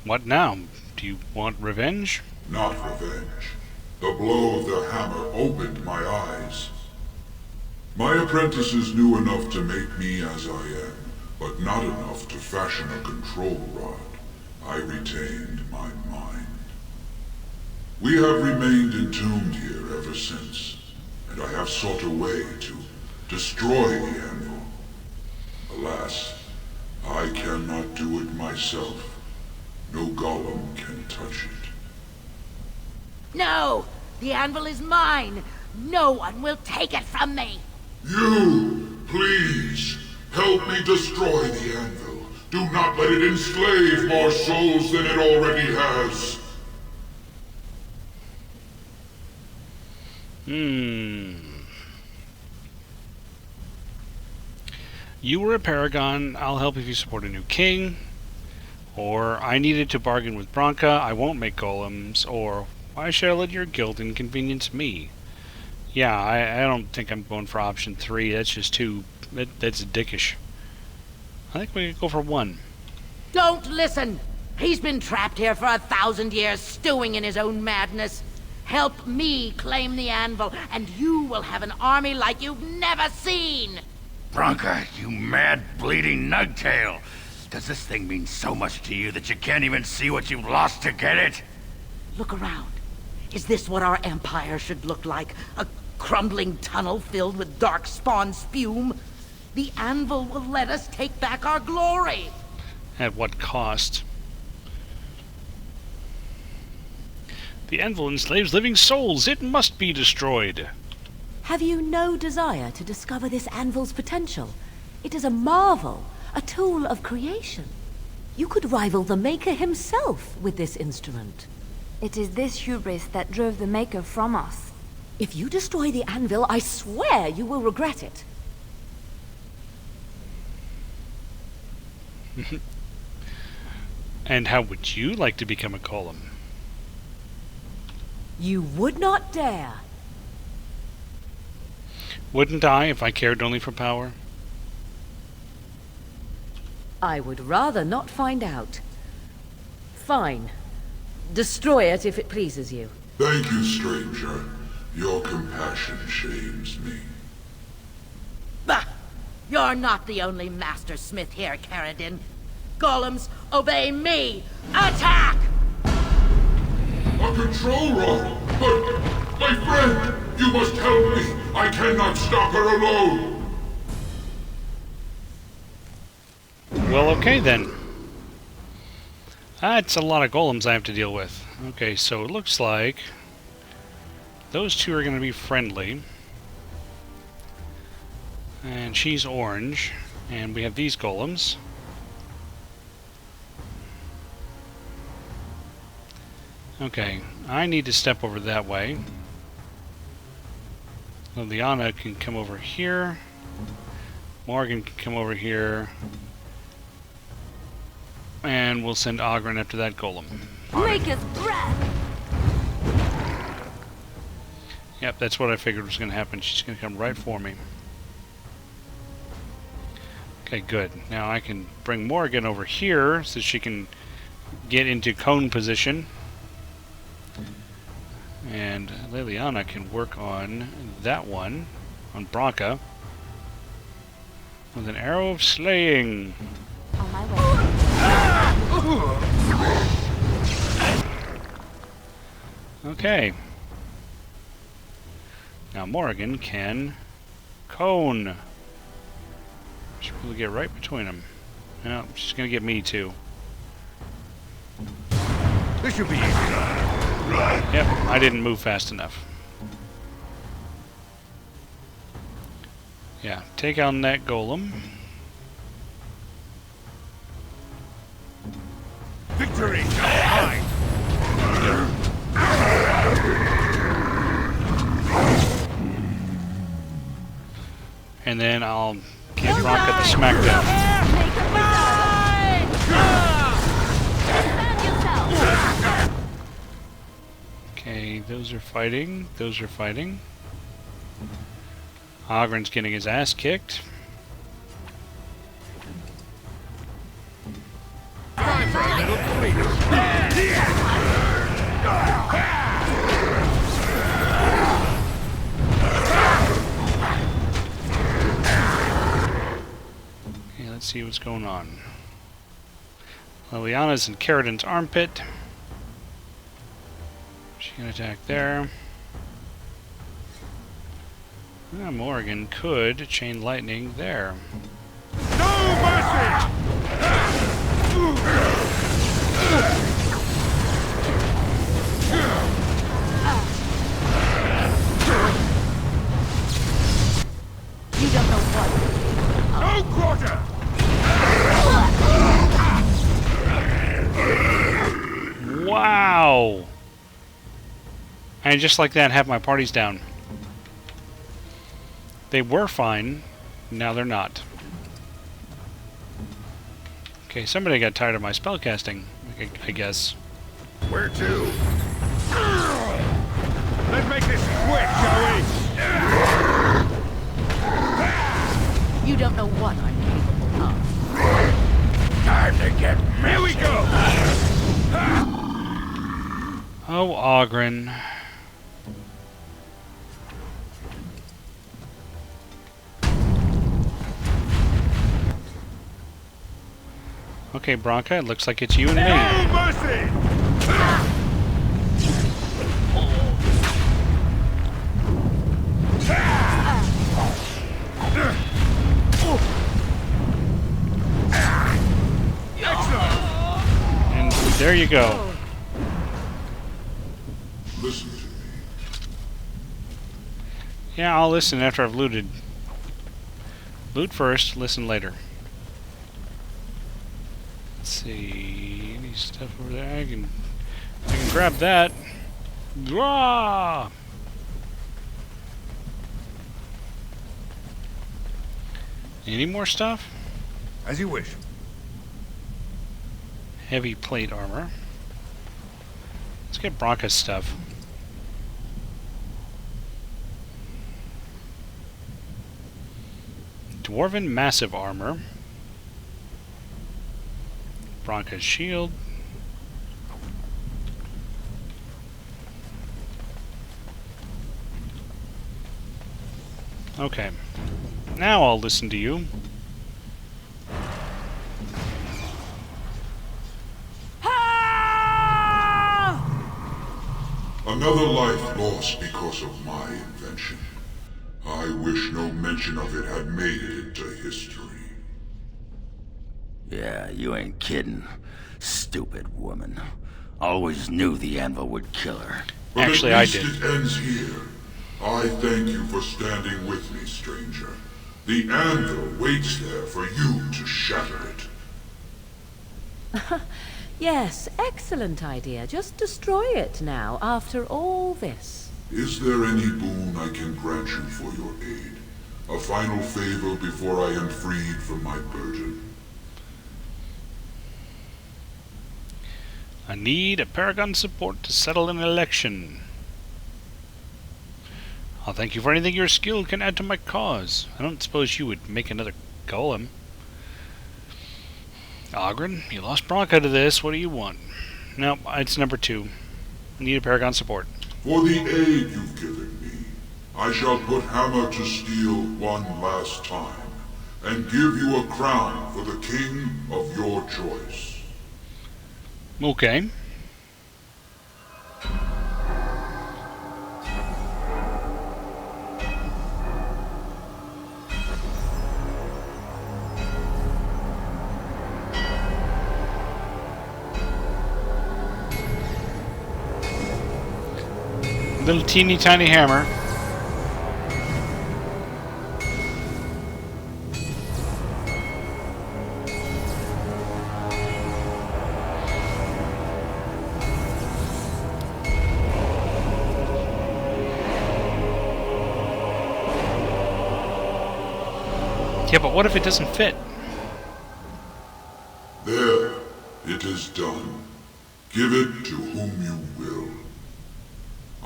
What now? Do you want revenge? Not revenge. The blow of the hammer opened my eyes. My apprentices knew enough to make me as I am, but not enough to fashion a control rod. I retained my mind. We have remained entombed here ever since, and I have sought a way to destroy the anvil. Alas, I cannot do it myself. No golem can touch it. No! The anvil is mine! No one will take it from me! You, please, help me destroy the anvil. Do not let it enslave more souls than it already has. You were a paragon. I'll help if you support a new king. Or, I needed to bargain with Branka. I won't make golems. Or, why should I let your guild inconvenience me? Yeah, I don't think I'm going for option 3. That's just too... That's dickish. I think we could go for 1. Don't listen! He's been trapped here for 1,000 years, stewing in his own madness. Help me claim the anvil, and you will have an army like you've never seen! Branka, you mad, bleeding nugtail! Does this thing mean so much to you that you can't even see what you've lost to get it? Look around. Is this what our empire should look like? A crumbling tunnel filled with dark spawn spume? The anvil will let us take back our glory! At what cost? The anvil enslaves living souls. It must be destroyed. Have you no desire to discover this anvil's potential? It is a marvel, a tool of creation. You could rival the Maker himself with this instrument. It is this hubris that drove the Maker from us. If you destroy the anvil, I swear you will regret it. And how would you like to become a golem? You would not dare. Wouldn't I if I cared only for power? I would rather not find out. Fine. Destroy it if it pleases you. Thank you, stranger. Your compassion shames me. Bah! You're not the only master smith here, Caradin. Golems, obey me! Attack! A control rod! But, my friend, you must help me! I cannot stop her alone! Well, okay then. That's a lot of golems I have to deal with. Okay, so it looks like those two are going to be friendly. And she's orange. And we have these golems. Okay, I need to step over that way. Liliana can come over here. Morgan can come over here. And we'll send Ogren after that golem. Maker's breath! Yep, that's what I figured was going to happen. She's going to come right for me. Okay, good. Now I can bring Morgan over here so she can get into cone position. And Liliana can work on that one, on Branka, with an arrow of slaying. On my way. Okay. Now Morgan can cone. Should really get right between them. No, she's gonna get me too. This should be easy. Yep, I didn't move fast enough. Yeah, take on that golem. Victory is mine! And then I'll give Branka the smackdown. those are fighting. Those are fighting. Ogren's getting his ass kicked. Time for a little bleach. Okay, let's see what's going on. Liliana's in Caridin's armpit. She can attack there. Morrigan could chain lightning there. No mercy! You don't know what. No quarter! Wow! And just like that, have my parties down. They were fine, now they're not. Okay, somebody got tired of my spellcasting, I guess. Where to? Let's make this quick, shall we? You don't know what I'm capable of. Time to get me. Here we go! Oh, Ogren. Okay, Bronca, it looks like it's you and me. No mercy! And there you go. Listen to me. Yeah, I'll listen after I've looted. Loot first, listen later. Let's see, any stuff over there? I can grab that. Rah! Any more stuff? As you wish. Heavy plate armor. Let's get Bronca's stuff. Dwarven massive armor. Bronca's shield. Okay. Now I'll listen to you. Another life lost because of my invention. I wish no mention of it had made it into history. Yeah, you ain't kidding. Stupid woman. Always knew the anvil would kill her. But Actually, at I least did. it ends here. I thank you for standing with me, stranger. The anvil waits there for you to shatter it. Yes, excellent idea. Just destroy it now, after all this. Is there any boon I can grant you for your aid? A final favor before I am freed from my burden? I need a Paragon support to settle an election. I'll thank you for anything your skill can add to my cause. I don't suppose you would make another golem. Ogren, you lost Bronca to this. What do you want? No, it's number 2. I need a Paragon support. For the aid you've given me, I shall put Hammer to Steel one last time, and give you a crown for the king of your choice. Okay. Little teeny tiny hammer. Yeah, but what if it doesn't fit? There, it is done. Give it to whom you will.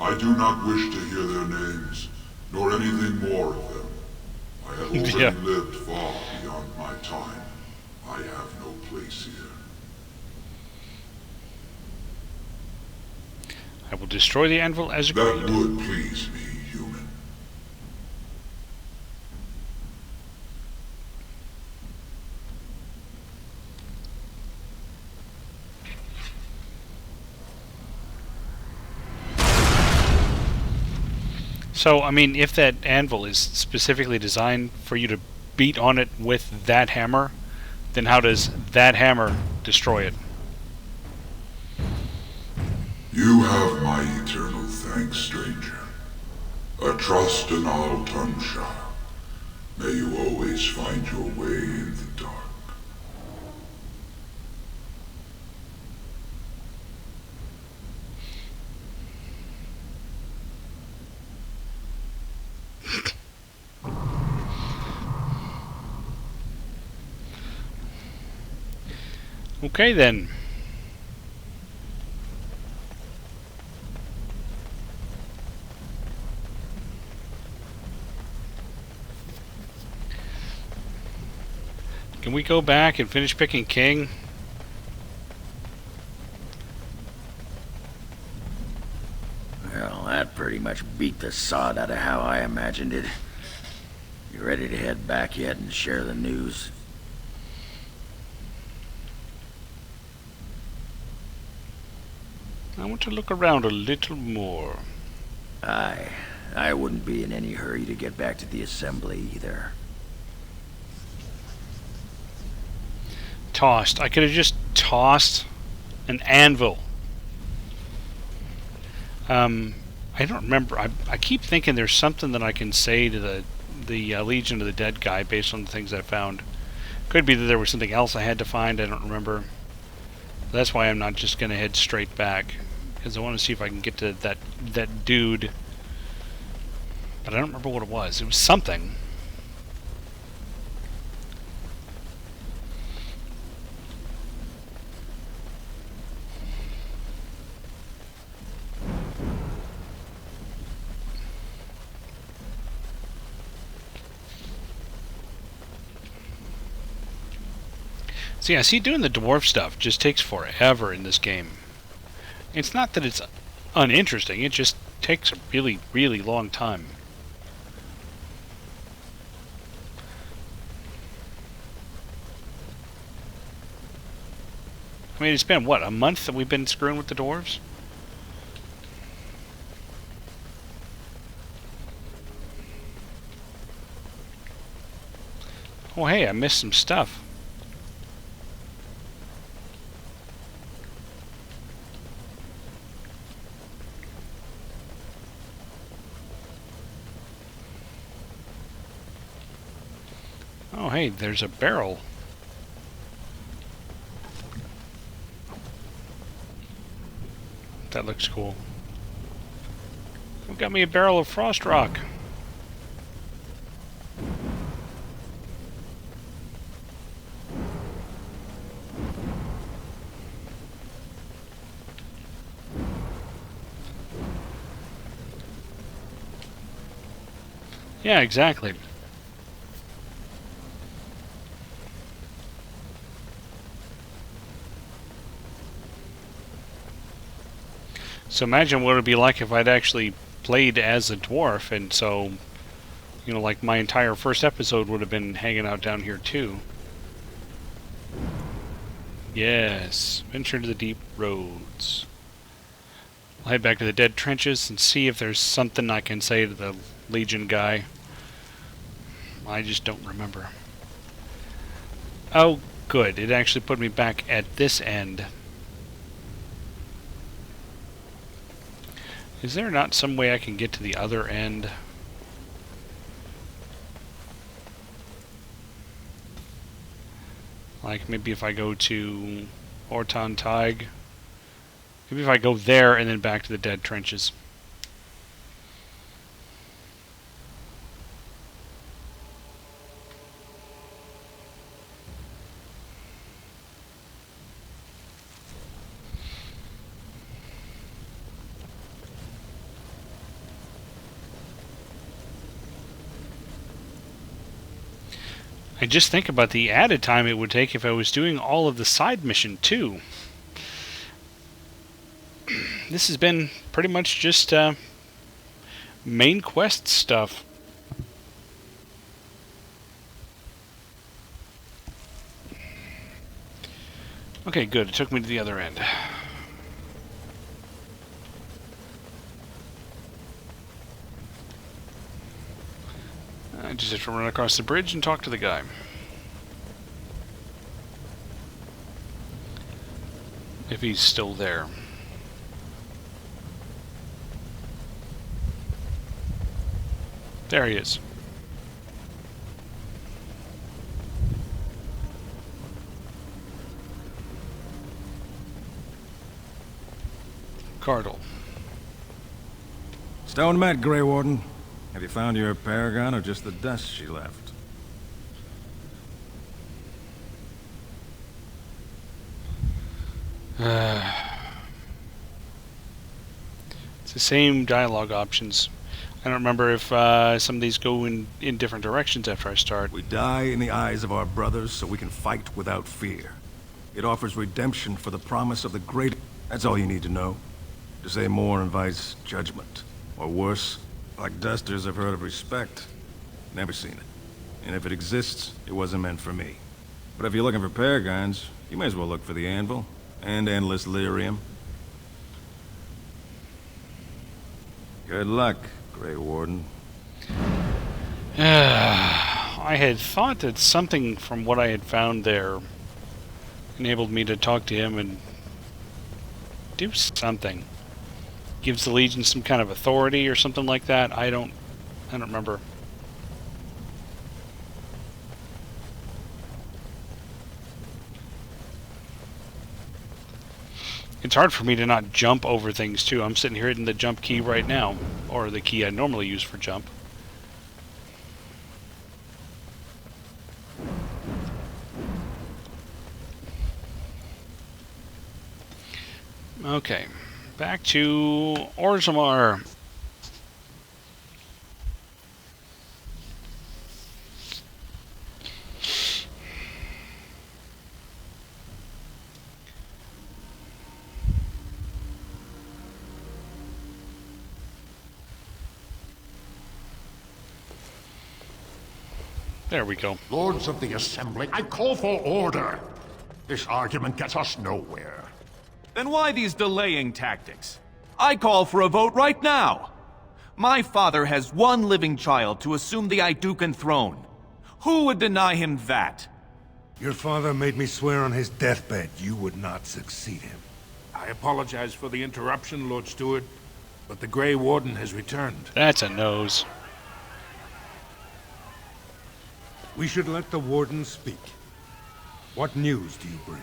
I do not wish to hear their names, nor anything more of them. I have already Yeah. lived far beyond my time. I have no place here. I will destroy the anvil as That agreed. would please me, human. So, I mean, if that anvil is specifically designed for you to beat on it with that hammer, then how does that hammer destroy it? You have my eternal thanks, stranger. A trust in all Tunsha. May you always find your way in the dark. Okay then. Can we go back and finish picking king? Well, that pretty much beat the sod out of how I imagined it. You ready to head back yet and share the news? I want to look around a little more. I wouldn't be in any hurry to get back to the assembly either. Tossed. I could have just tossed an anvil. I don't remember. I keep thinking there's something that I can say to the Legion of the Dead guy based on the things I found. Could be that there was something else I had to find. I don't remember. That's why I'm not just going to head straight back, because I want to see if I can get to that dude. But I don't remember what it was. It was something. See, I see doing the dwarf stuff just takes forever in this game. It's not that it's uninteresting, it just takes a really, really long time. I mean, it's been, what, a month that we've been screwing with the dwarves? Oh, hey, I missed some stuff. Oh, hey, there's a barrel. That looks cool. Got me a barrel of frost rock. Yeah, exactly. So imagine what it would be like if I'd actually played as a dwarf, and so, you know, like my entire first episode would have been hanging out down here too. Yes, venture to the deep roads. I'll head back to the dead trenches and see if there's something I can say to the Legion guy. I just don't remember. Oh, good. It actually put me back at this end. Is there not some way I can get to the other end? Like maybe if I go to Orton Tig. Maybe if I go there and then back to the dead trenches. I just think about the added time it would take if I was doing all of the side mission too. This has been pretty much just main quest stuff. Okay, good. It took me to the other end. I just have to run across the bridge and talk to the guy. If he's still there. There he is. Cardle. Stone met, Grey Warden. Have you found your paragon or just the dust she left? It's the same dialogue options. I don't remember if some of these go in different directions after I start. We die in the eyes of our brothers so we can fight without fear. It offers redemption for the promise of the great... That's all you need to know. To say more invites judgment. Or worse, like dusters I've heard of respect. Never seen it. And if it exists, it wasn't meant for me. But if you're looking for paragons, you may as well look for the anvil. And endless lyrium. Good luck, Grey Warden. I had thought that something from what I had found there enabled me to talk to him and do something. Gives the Legion some kind of authority or something like that. I don't remember. It's hard for me to not jump over things too. I'm sitting here hitting the jump key right now, or the key I normally use for jump. Okay, back to Orzammar. There we go. Lords of the Assembly, I call for order. This argument gets us nowhere. Then why these delaying tactics? I call for a vote right now. My father has one living child to assume the Idukan throne. Who would deny him that? Your father made me swear on his deathbed you would not succeed him. I apologize for the interruption, Lord Steward, but the Grey Warden has returned. That's a nose. We should let the Warden speak. What news do you bring?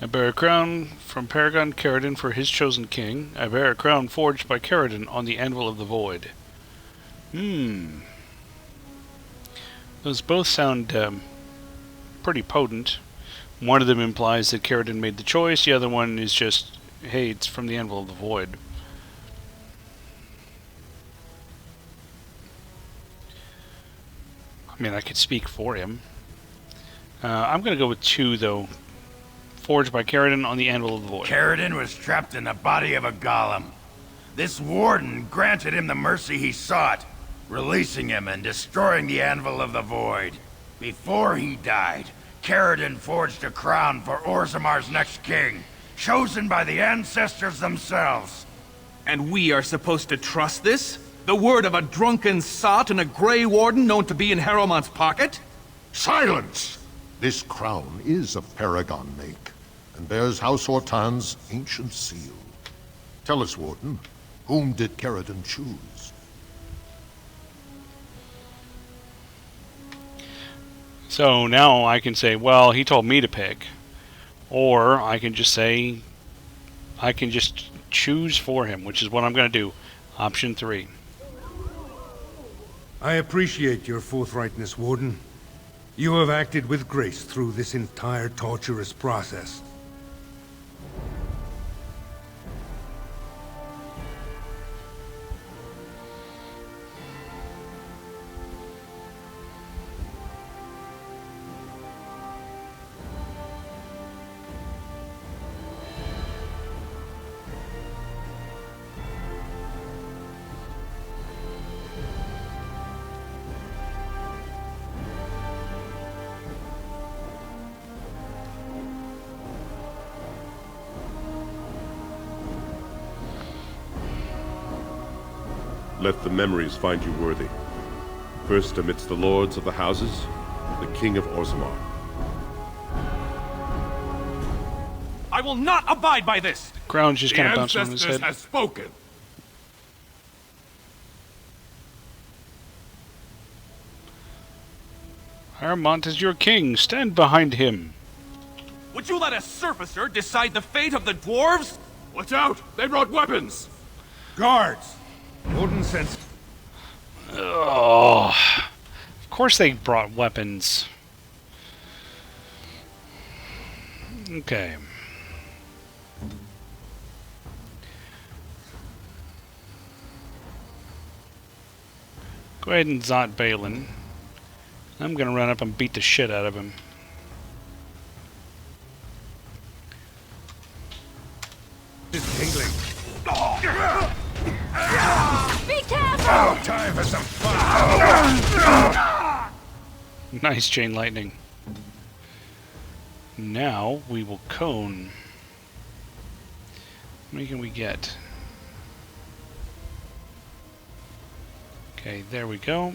I bear a crown from Paragon Caridin for his chosen king. I bear a crown forged by Caridin on the Anvil of the Void. Those both sound pretty potent. One of them implies that Caridin made the choice. The other one is just, hey, it's from the Anvil of the Void. I mean, I could speak for him. I'm going to go with 2, though. Forged by Caridin on the Anvil of the Void. Caridin was trapped in the body of a golem. This Warden granted him the mercy he sought, releasing him and destroying the Anvil of the Void. Before he died, Caridin forged a crown for Orzammar's next king, chosen by the ancestors themselves. And we are supposed to trust this? The word of a drunken sot and a Grey Warden known to be in Harrowmont's pocket? Silence! This crown is of Paragon make, and bears House Hortan's ancient seal. Tell us, Warden, whom did Caridin choose? So now I can say, well, he told me to pick. Or I can just say, I can just choose for him, which is what I'm going to do. Option 3. I appreciate your forthrightness, Warden. You have acted with grace through this entire torturous process. Let the memories find you worthy. First amidst the lords of the houses, the King of Orzammar. I will not abide by this! Ground's just kind of bouncing on his head. Has spoken. Harmont is your king. Stand behind him. Would you let a surfacer decide the fate of the dwarves? Watch out! They brought weapons! Guards! Odin sends... Oh, of course they brought weapons. Okay. Go ahead and Zot Balin. I'm gonna run up and beat the shit out of him. Just tingling. Be careful! Oh, time for some fun! Nice chain lightning. Now we will cone. How many can we get? Okay, there we go.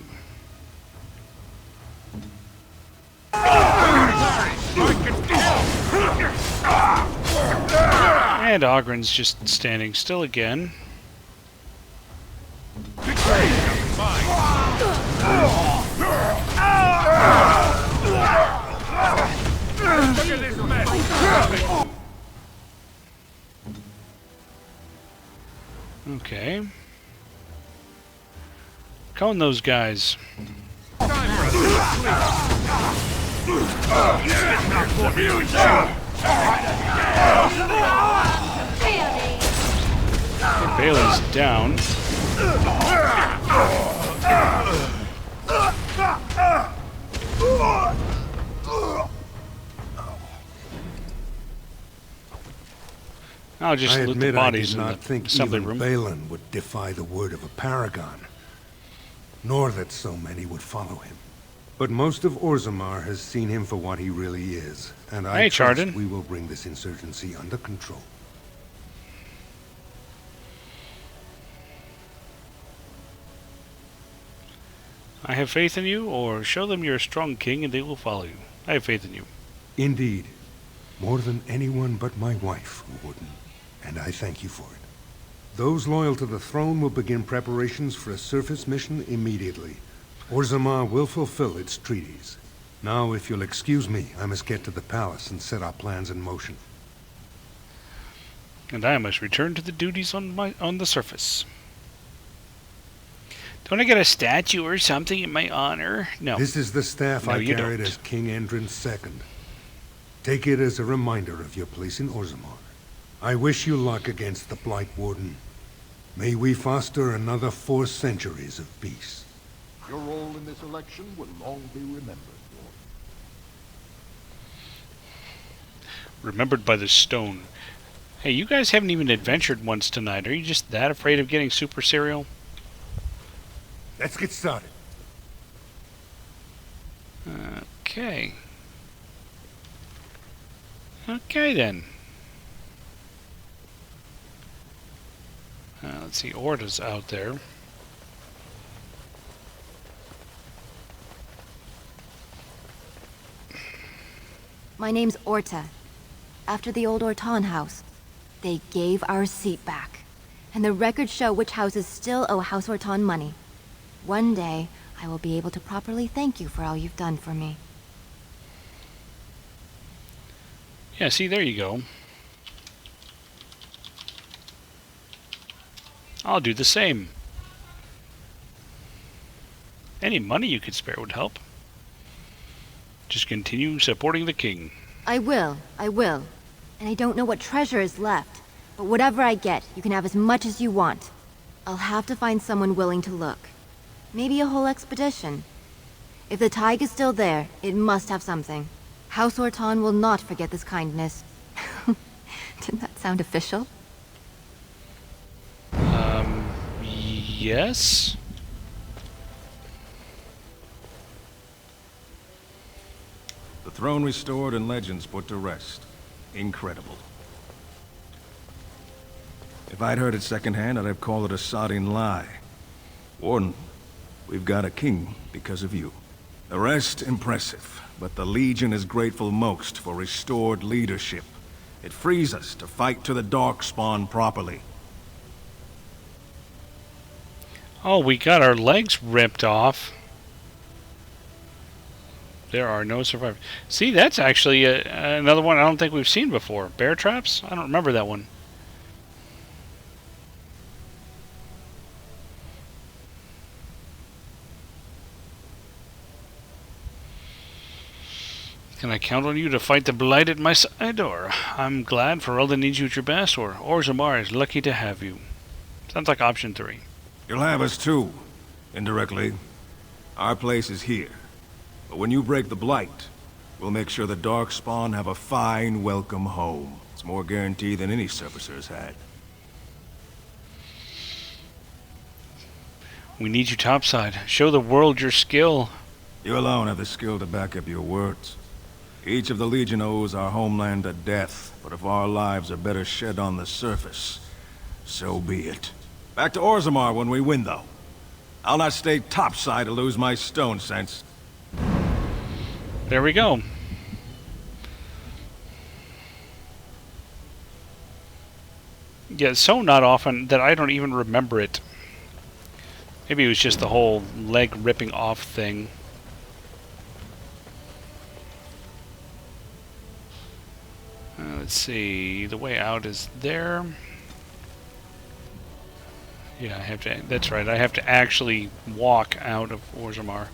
And Ogren's just standing still again. Okay. Cone those guys. Balin's down. I'll just loot the bodies in the assembly room. Balin would defy the word of a paragon, nor that so many would follow him. But most of Orzammar has seen him for what he really is, and I trust we will bring this insurgency under control. I have faith in you, or show them you're a strong king and they will follow you. I have faith in you. Indeed. More than anyone but my wife, Warden. And I thank you for it. Those loyal to the throne will begin preparations for a surface mission immediately. Orzammar will fulfill its treaties. Now, if you'll excuse me, I must get to the palace and set our plans in motion. And I must return to the duties on the surface. Don't I get a statue or something in my honor? No. This is the staff I carried as King Endrin II. Take it as a reminder of your place in Orzammar. I wish you luck against the Blight Warden. May we foster another 4 centuries of peace. Your role in this election will long be remembered, Lord. Remembered by the stone. Hey, you guys haven't even adventured once tonight. Are you just that afraid of getting super cereal? Let's get started. Okay. Okay then. Let's see, Orta's out there. My name's Orta. After the old Orton house, they gave our seat back. And the records show which houses still owe House Orton money. One day, I will be able to properly thank you for all you've done for me. Yeah, see, there you go. I'll do the same. Any money you could spare would help. Just continue supporting the king. I will. And I don't know what treasure is left. But whatever I get, you can have as much as you want. I'll have to find someone willing to look. Maybe a whole expedition. If the Tig is still there, it must have something. House Orton will not forget this kindness. Didn't that sound official? Yes? The throne restored and legends put to rest. Incredible. If I'd heard it secondhand, I'd have called it a sodding lie. Warden, we've got a king because of you. The rest impressive, but the Legion is grateful most for restored leadership. It frees us to fight to the Darkspawn properly. Oh, we got our legs ripped off. There are no survivors. See, that's actually another one I don't think we've seen before. Bear traps? I don't remember that one. Can I count on you to fight the Blight at my side, or I'm glad Ferelden needs you at your best, or Orzammar is lucky to have you? Sounds like option 3. You'll have us too, indirectly. Our place is here. But when you break the Blight, we'll make sure the Darkspawn have a fine welcome home. It's more guaranteed than any servicer's had. We need you topside. Show the world your skill. You alone have the skill to back up your words. Each of the Legion owes our homeland a death, but if our lives are better shed on the surface, so be it. Back to Orzammar when we win, though. I'll not stay topside to lose my stone sense. There we go. Yeah, it's so not often that I don't even remember it. Maybe it was just the whole leg ripping off thing. Let's see. The way out is there. Yeah, I have to. That's right. I have to actually walk out of Orzammar.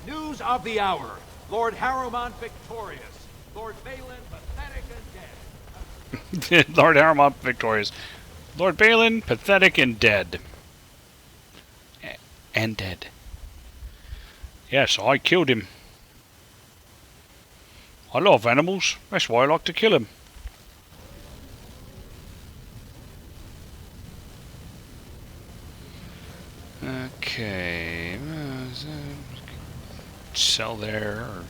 News of the hour. Lord Harrowmont victorious. Lord Balin pathetic and dead. Lord Harrowmont victorious. Lord Balin pathetic and dead. And dead. Yes, I killed him. I love animals. That's why I like to kill them. Okay. Sell there. Or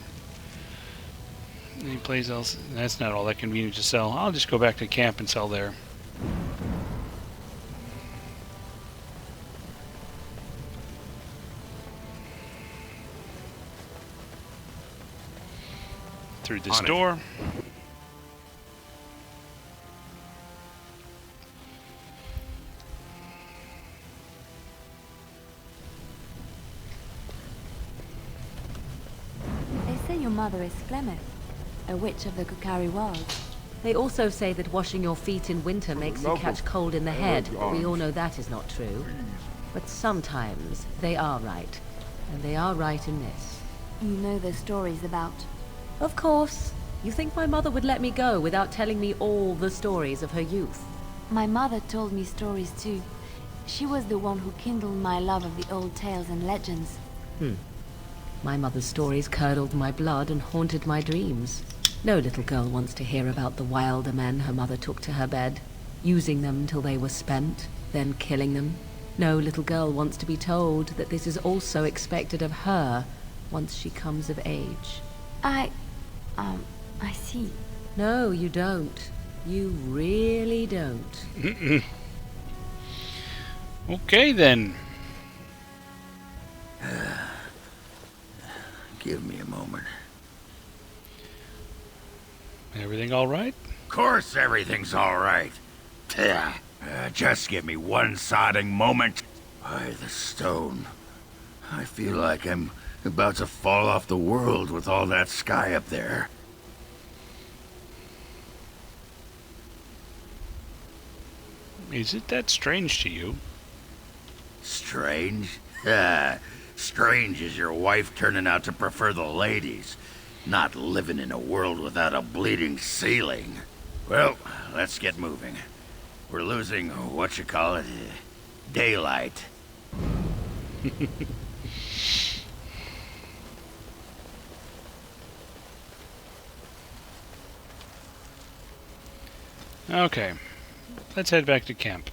any place else? That's not all that convenient to sell. I'll just go back to camp and sell there. Through this door. They say your mother is Flemeth, a witch of the Kukari Wilds. They also say that washing your feet in winter makes you catch cold in the head. We all know that is not true. But sometimes they are right. And they are right in this. You know the stories about... Of course. You think my mother would let me go without telling me all the stories of her youth? My mother told me stories too. She was the one who kindled my love of the old tales and legends. My mother's stories curdled my blood and haunted my dreams. No little girl wants to hear about the wilder men her mother took to her bed, using them till they were spent, then killing them. No little girl wants to be told that this is also expected of her once she comes of age. I see. No, you don't. You really don't. Okay, then. Give me a moment. Everything all right? Of course everything's all right. Just give me one sodding moment. By the stone. I feel like I'm about to fall off the world with all that sky up there. Is it that strange to you? Strange? Strange is your wife turning out to prefer the ladies, not living in a world without a bleeding ceiling. Well, let's get moving. We're losing, daylight. Okay. Let's head back to camp.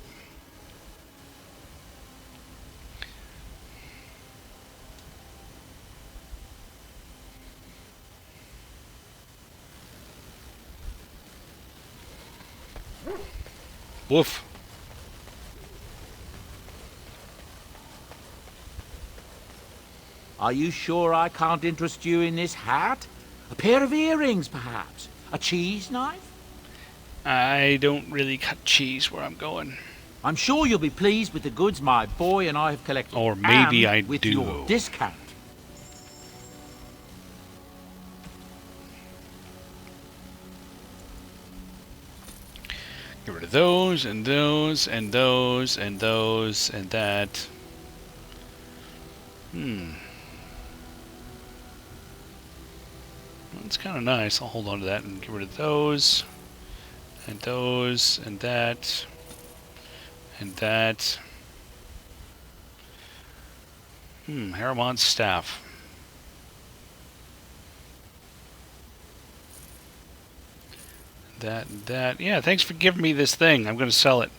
Woof. Are you sure I can't interest you in this hat? A pair of earrings, perhaps? A cheese knife? I don't really cut cheese where I'm going. I'm sure you'll be pleased with the goods my boy and I have collected. Or maybe and I with do. your discount. Get rid of those, and those, and those, and those, and that. That's kind of nice. I'll hold on to that and get rid of those, and those, and that, and that. Haramon's staff. That and that. Yeah, thanks for giving me this thing. I'm going to sell it.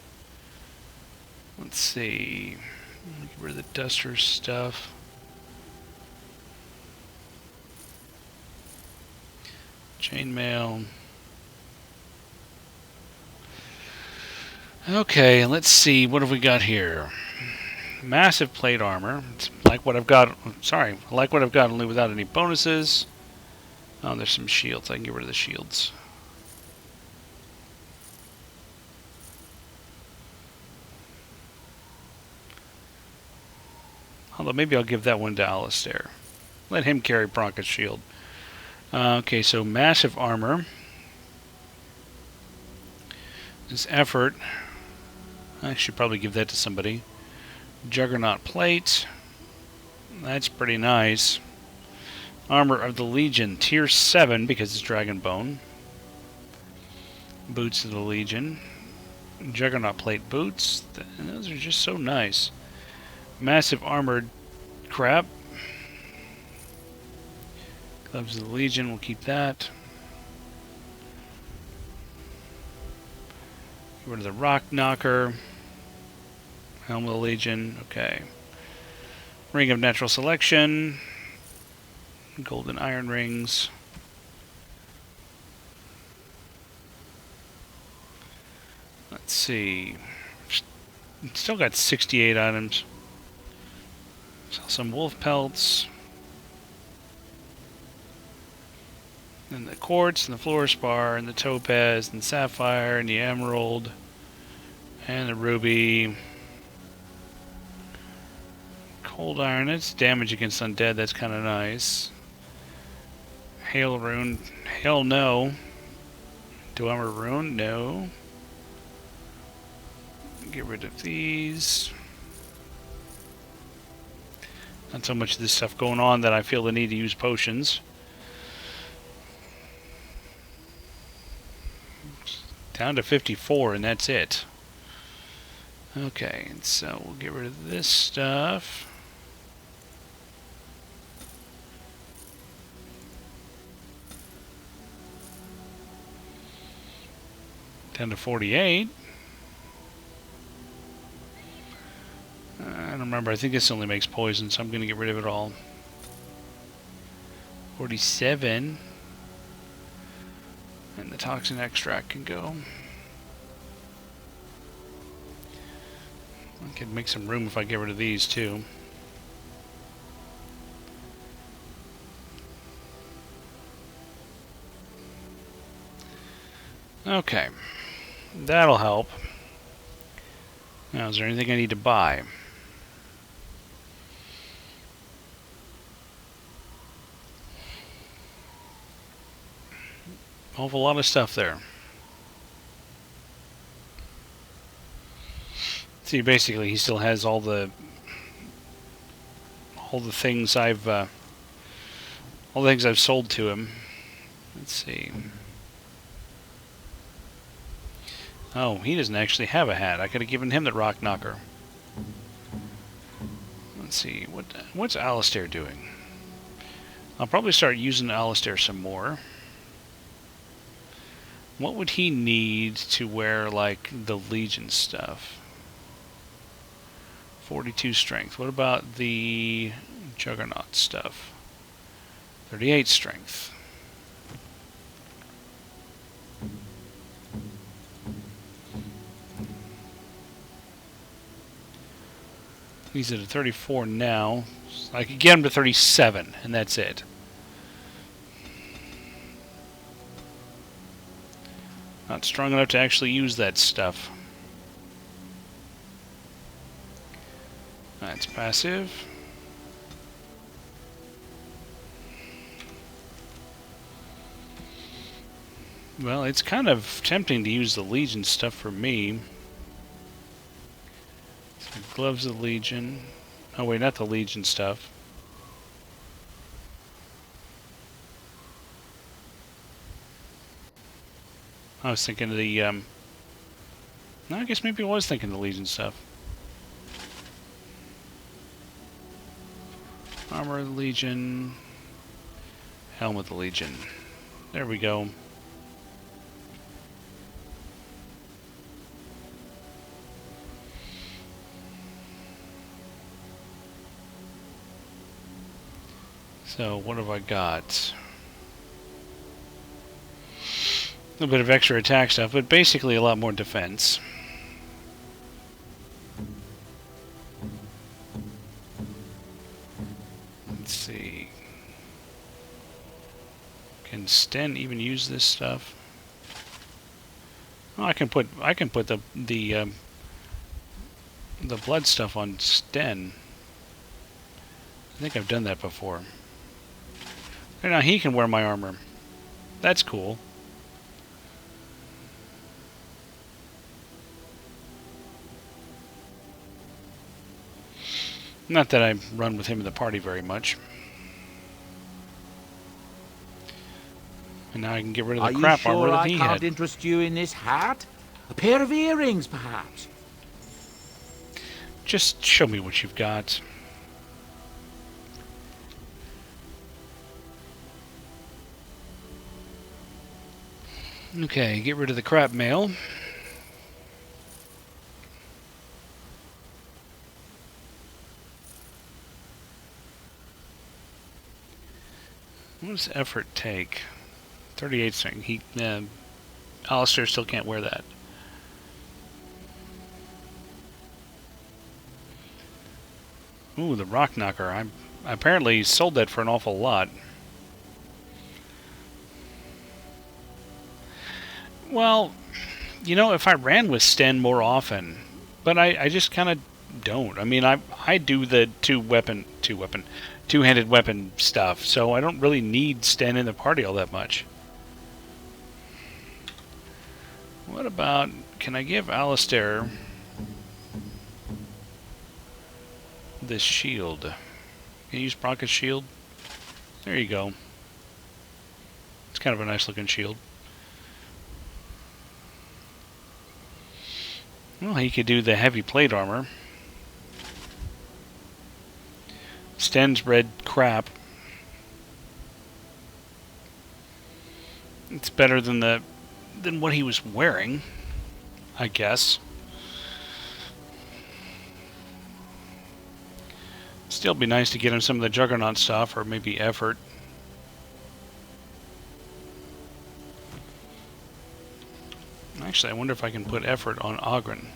Let's see. Get rid of the duster stuff. Chainmail. Okay, let's see. What have we got here? Massive plate armor. It's like what I've got. Sorry, I like what I've got, only without any bonuses. Oh, there's some shields. I can get rid of the shields. Although maybe I'll give that one to Alistair. Let him carry Bronca's shield. Okay, so massive armor. This effort. I should probably give that to somebody. Juggernaut plate. That's pretty nice. Armor of the Legion, tier 7 because it's Dragon Bone. Boots of the Legion. Juggernaut plate boots. Those are just so nice. Massive armored crap. Gloves of the Legion, we'll keep that. Get rid of the Rock Knocker. Helm of the Legion, okay. Ring of Natural Selection. Golden Iron Rings. Let's see. Still got 68 items. Sell some wolf pelts. And the quartz, and the fluorspar, and the topaz, and sapphire, and the emerald, and the ruby. Cold iron, it's damage against undead, that's kind of nice. Hail rune, hell no. Dwemer rune, no. Get rid of these. Not so much of this stuff going on that I feel the need to use potions. Down to 54 and that's it. Okay, so we'll get rid of this stuff. Down to 48. I don't remember. I think this only makes poison, so I'm going to get rid of it all. 47. And the toxin extract can go. I could make some room if I get rid of these too. Okay. That'll help. Now, is there anything I need to buy? Awful lot of stuff there. See, basically, he still has all the things I've sold to him. Let's see. Oh, he doesn't actually have a hat. I could have given him the Rock Knocker. Let's see. What's Alistair doing? I'll probably start using Alistair some more. What would he need to wear, like, the Legion stuff? 42 strength. What about the Juggernaut stuff? 38 strength. He's at a 34 now. I could get him to 37, and that's it. Not strong enough to actually use that stuff. That's passive. Well, it's kind of tempting to use the Legion stuff for me. So gloves of the Legion. Oh wait, not the Legion stuff. I was thinking of the, no, I guess maybe I was thinking the Legion stuff. Armor of the Legion. Helmet of the Legion. There we go. So, what have I got? A little bit of extra attack stuff, but basically a lot more defense. Let's see. Can Sten even use this stuff? Oh, I can put the blood stuff on Sten. I think I've done that before. And now he can wear my armor. That's cool. Not that I run with him in the party very much. And now I can get rid of the crap armor that he had. I can't interest you in this hat? A pair of earrings, perhaps? Just show me what you've got. Okay, get rid of the crap mail. What does effort take? 38 string. Alistair still can't wear that. Ooh, the Rock Knocker. I apparently sold that for an awful lot. Well, you know, if I ran with Sten more often, but I just kind of don't. I mean, I do the two-handed weapon stuff, so I don't really need Sten in the party all that much. What about, can I give Alistair this shield? Can you use Bronca's shield? There you go. It's kind of a nice looking shield. Well, he could do the heavy plate armor. Sten's red crap. It's better than what he was wearing, I guess. Still be nice to get him some of the Juggernaut stuff, or maybe effort. Actually, I wonder if I can put effort on Oghren.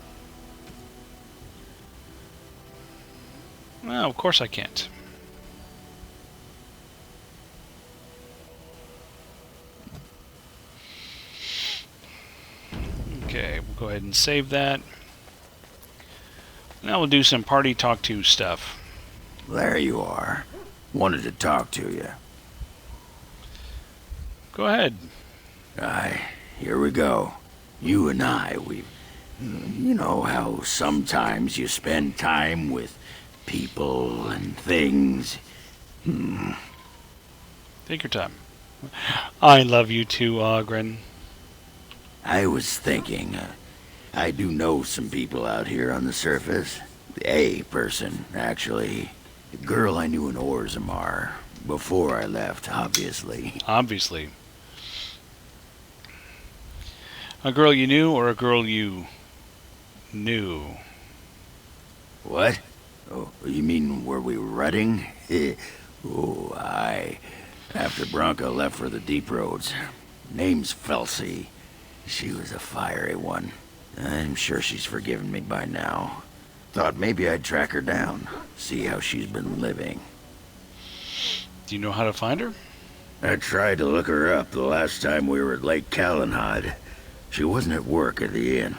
Well, of course I can't. Okay, we'll go ahead and save that. Now we'll do some party talk to stuff. There you are. Wanted to talk to you. Go ahead. Aye, here we go. You and I, you know how sometimes you spend time with people and things. Take your time. I love you too, Oghren. I was thinking, I do know some people out here on the surface. A person, actually. A girl I knew in Orzammar. Before I left, obviously. Obviously. A girl you knew or a girl you knew? What? Oh, you mean where we were rutting? Oh, aye. After Bronca left for the deep roads. Name's Felsi. She was a fiery one. I'm sure she's forgiven me by now. Thought maybe I'd track her down, see how she's been living. Do you know how to find her? I tried to look her up the last time we were at Lake Calenhad. She wasn't at work at the inn.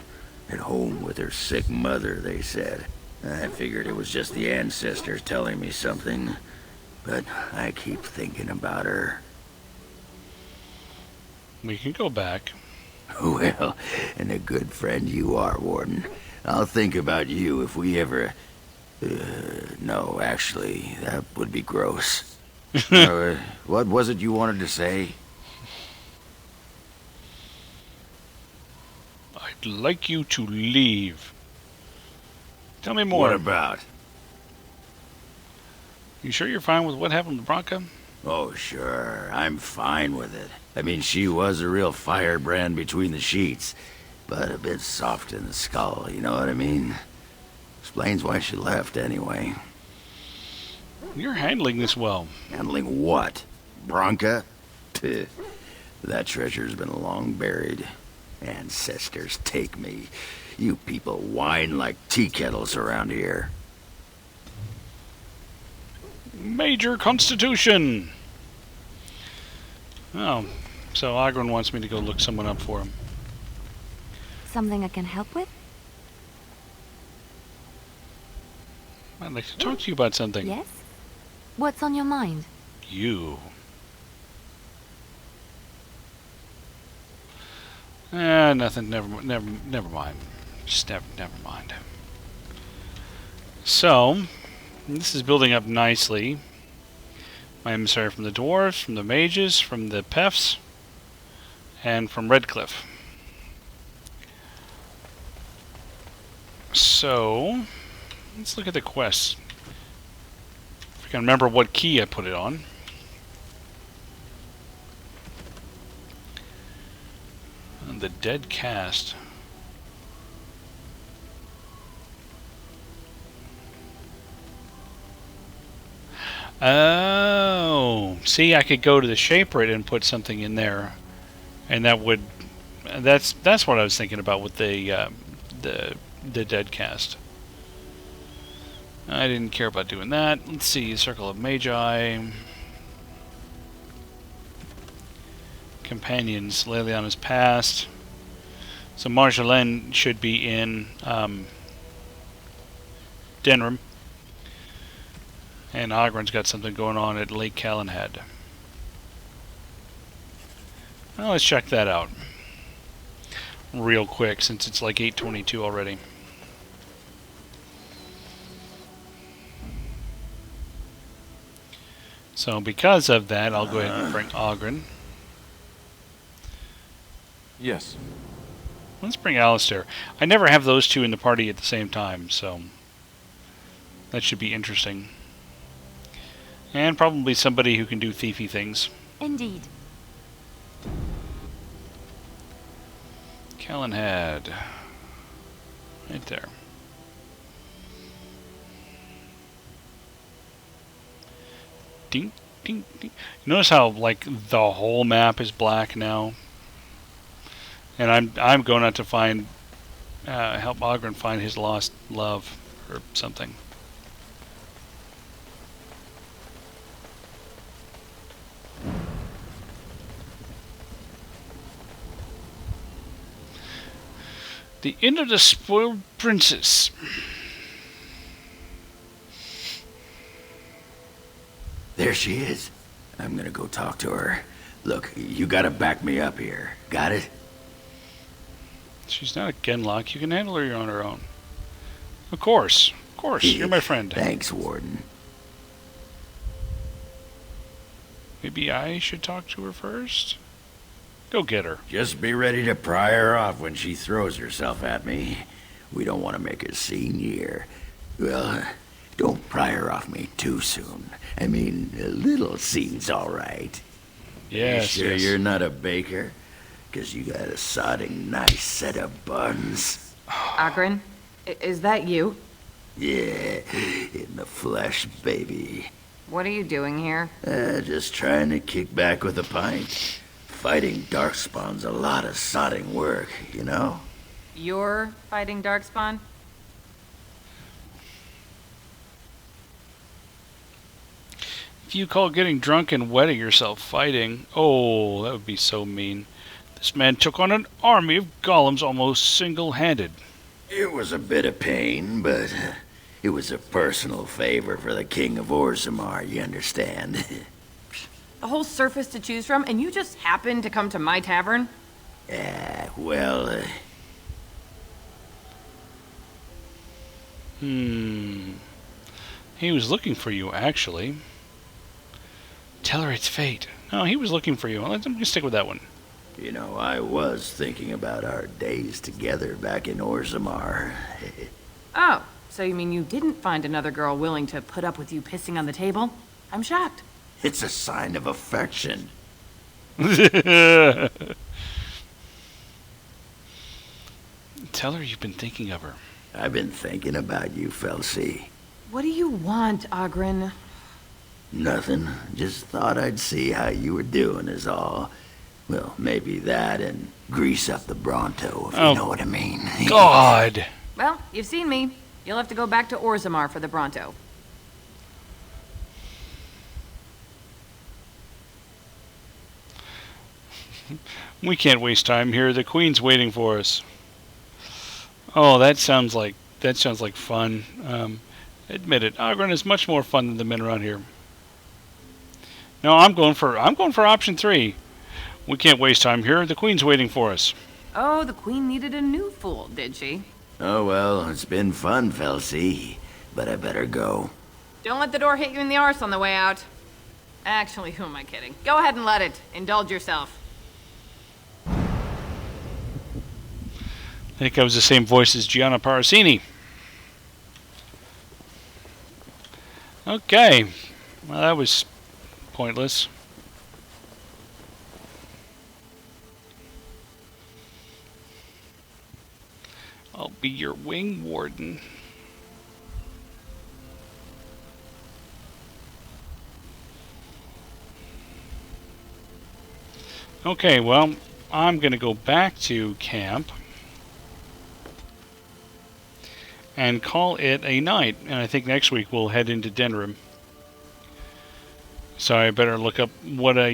At home with her sick mother, they said. I figured it was just the ancestors telling me something. But I keep thinking about her. We can go back. Well, and a good friend you are, Warden. I'll think about you if we ever... no, actually, that would be gross. What was it you wanted to say? I'd like you to leave. Tell me more. What about? You sure you're fine with what happened to Branka? Oh, sure. I'm fine with it. I mean, she was a real firebrand between the sheets, but a bit soft in the skull, you know what I mean? Explains why she left, anyway. You're handling this well. Handling what? Branka? That treasure's been long buried. Ancestors take me. You people whine like tea kettles around here. Major Constitution! Oh, so Oghren wants me to go look someone up for him. Something I can help with? I'd like to talk to you about something. Yes? What's on your mind? You. Nothing. Never mind. Just never mind. So, this is building up nicely. My emissary from the dwarves, from the mages, from the Pefs, and from Redcliffe. So, let's look at the quests. If I can remember what key I put it on. And the Dead Cast. Oh, see, I could go to the Shaperate and put something in there, and that would. That's what I was thinking about with the Dead Cast. I didn't care about doing that. Let's see, Circle of Magi, Companions, Leliana's Past. So Marjolaine should be in Denrim. And Oghren's got something going on at Lake Calenhad. Well, let's check that out real quick, since it's like 8:22 already. So because of that, I'll go ahead and bring Oghren. Yes. Let's bring Alistair. I never have those two in the party at the same time, so that should be interesting. And probably somebody who can do thiefy things. Indeed. Calenhad. Right there. Ding, ding, ding. Notice how, like, the whole map is black now? And I'm going out to find, help Oghren find his lost love, or something. The Inn of the Spoiled Princess. There she is. I'm gonna go talk to her. Look, you gotta back me up here. Got it? She's not a Genlock. You can handle her on her own. Of course. Of course. You're my friend. Thanks, Warden. Maybe I should talk to her first? Go get her. Just be ready to pry her off when she throws herself at me. We don't want to make a scene here. Well, don't pry her off me too soon. I mean, a little scene's all right. Yes, You sure yes. you're not a baker? 'Cause you got a sodding nice set of buns. Oghren, is that you? Yeah, in the flesh, baby. What are you doing here? Just trying to kick back with a pint. Fighting Darkspawn's a lot of sodding work, you know? You're fighting Darkspawn? do you call getting drunk and wetting yourself fighting? Oh, that would be so mean. This man took on an army of golems almost single-handed. It was a bit of pain, but it was a personal favor for the King of Orzammar, you understand? The whole surface to choose from, and you just happened to come to my tavern? Well, He was looking for you, actually. Tell her it's fate. No, he was looking for you. Let me stick with that one. you know, I was thinking about our days together back in Orzammar. Oh, so you mean you didn't find another girl willing to put up with you pissing on the table? I'm shocked. It's a sign of affection. Tell her you've been thinking of her. I've been thinking about you, Felsi. What do you want, Oghren? Nothing. Just thought I'd see how you were doing is all. Well, maybe that and grease up the Bronto, if you know what I mean. God! Well, you've seen me. You'll have to go back to Orzammar for the Bronto. We can't waste time here. The Queen's waiting for us. Oh, that sounds like fun. Admit it, Oghren is much more fun than the men around here. No, I'm going for option 3. We can't waste time here. The Queen's waiting for us. Oh, the Queen needed a new fool, did she? Oh, well, it's been fun, Felsi. But I better go. Don't let the door hit you in the arse on the way out. Actually, who am I kidding? Go ahead and let it. Indulge yourself. I think I was the same voice as Gianna Parasini. Okay. Well, that was pointless. I'll be your wing warden. Okay, well, I'm going to go back to camp and call it a night. And I think next week we'll head into Denrim. So I better look up what I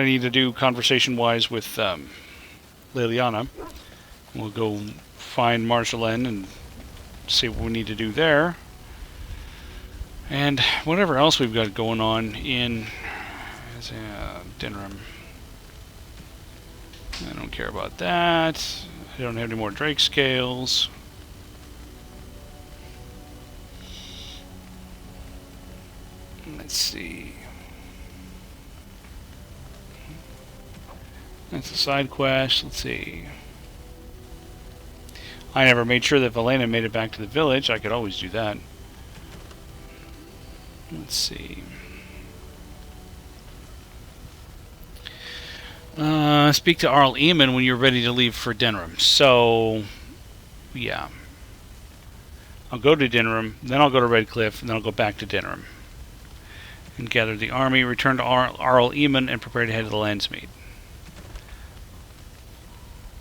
need to do conversation-wise with Leliana. We'll go find Marjolaine and see what we need to do there. And whatever else we've got going on in Denrim. I don't care about that. I don't have any more Drake scales. Let's see. That's a side quest. Let's see. I never made sure that Valena made it back to the village. I could always do that. Let's see. Speak to Arl Eamon when you're ready to leave for Denrim. So, yeah. I'll go to Denrim, then I'll go to Redcliffe, and then I'll go back to Denrim. And gather the army, return to Arl Eamon, and prepare to head to the Landsmead.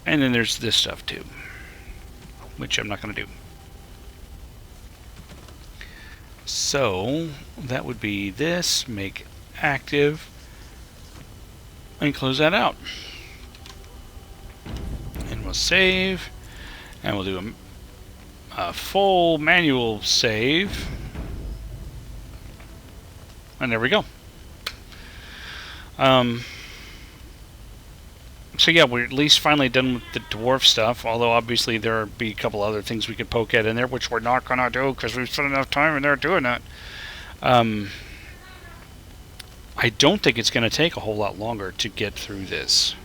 And then there's this stuff too, which I'm not going to do. So, that would be this, make active, and close that out. And we'll save, and we'll do a full manual save. And there we go. So yeah, we're at least finally done with the dwarf stuff, although obviously there would be a couple other things we could poke at in there, which we're not going to do because we've spent enough time in there doing that. I don't think it's going to take a whole lot longer to get through this.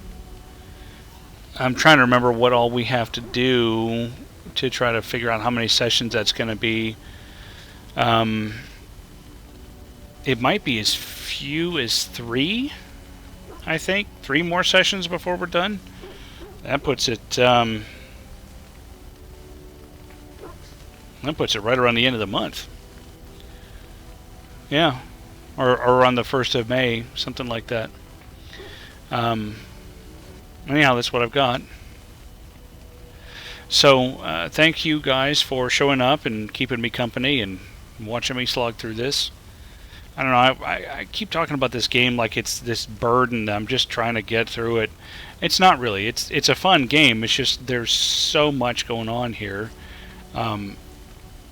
I'm trying to remember what all we have to do to try to figure out how many sessions that's going to be. It might be as few as 3, I think. 3 more sessions before we're done. That puts it right around the end of the month. Yeah. Or on the 1st of May, something like that. Anyhow, that's what I've got. So, thank you guys for showing up and keeping me company and watching me slog through this. I don't know. I keep talking about this game like it's this burden. I'm just trying to get through it. It's not really. It's a fun game. It's just there's so much going on here, and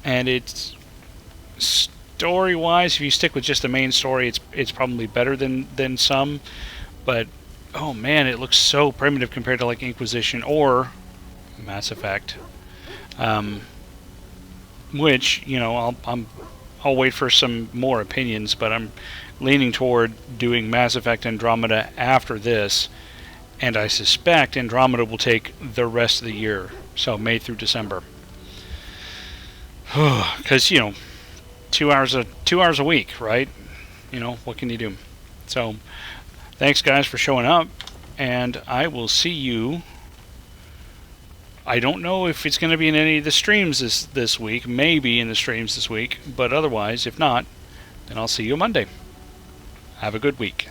it's story-wise. If you stick with just the main story, it's probably better than some. But oh man, it looks so primitive compared to like Inquisition or Mass Effect. Which, you know, I'll wait for some more opinions, but I'm leaning toward doing Mass Effect Andromeda after this, and I suspect Andromeda will take the rest of the year, so May through December. Because, you know, 2 hours a week, right? You know, what can you do? So, thanks guys for showing up, and I will see you. I don't know if it's going to be in any of the streams this week. Maybe in the streams this week. But otherwise, if not, then I'll see you Monday. Have a good week.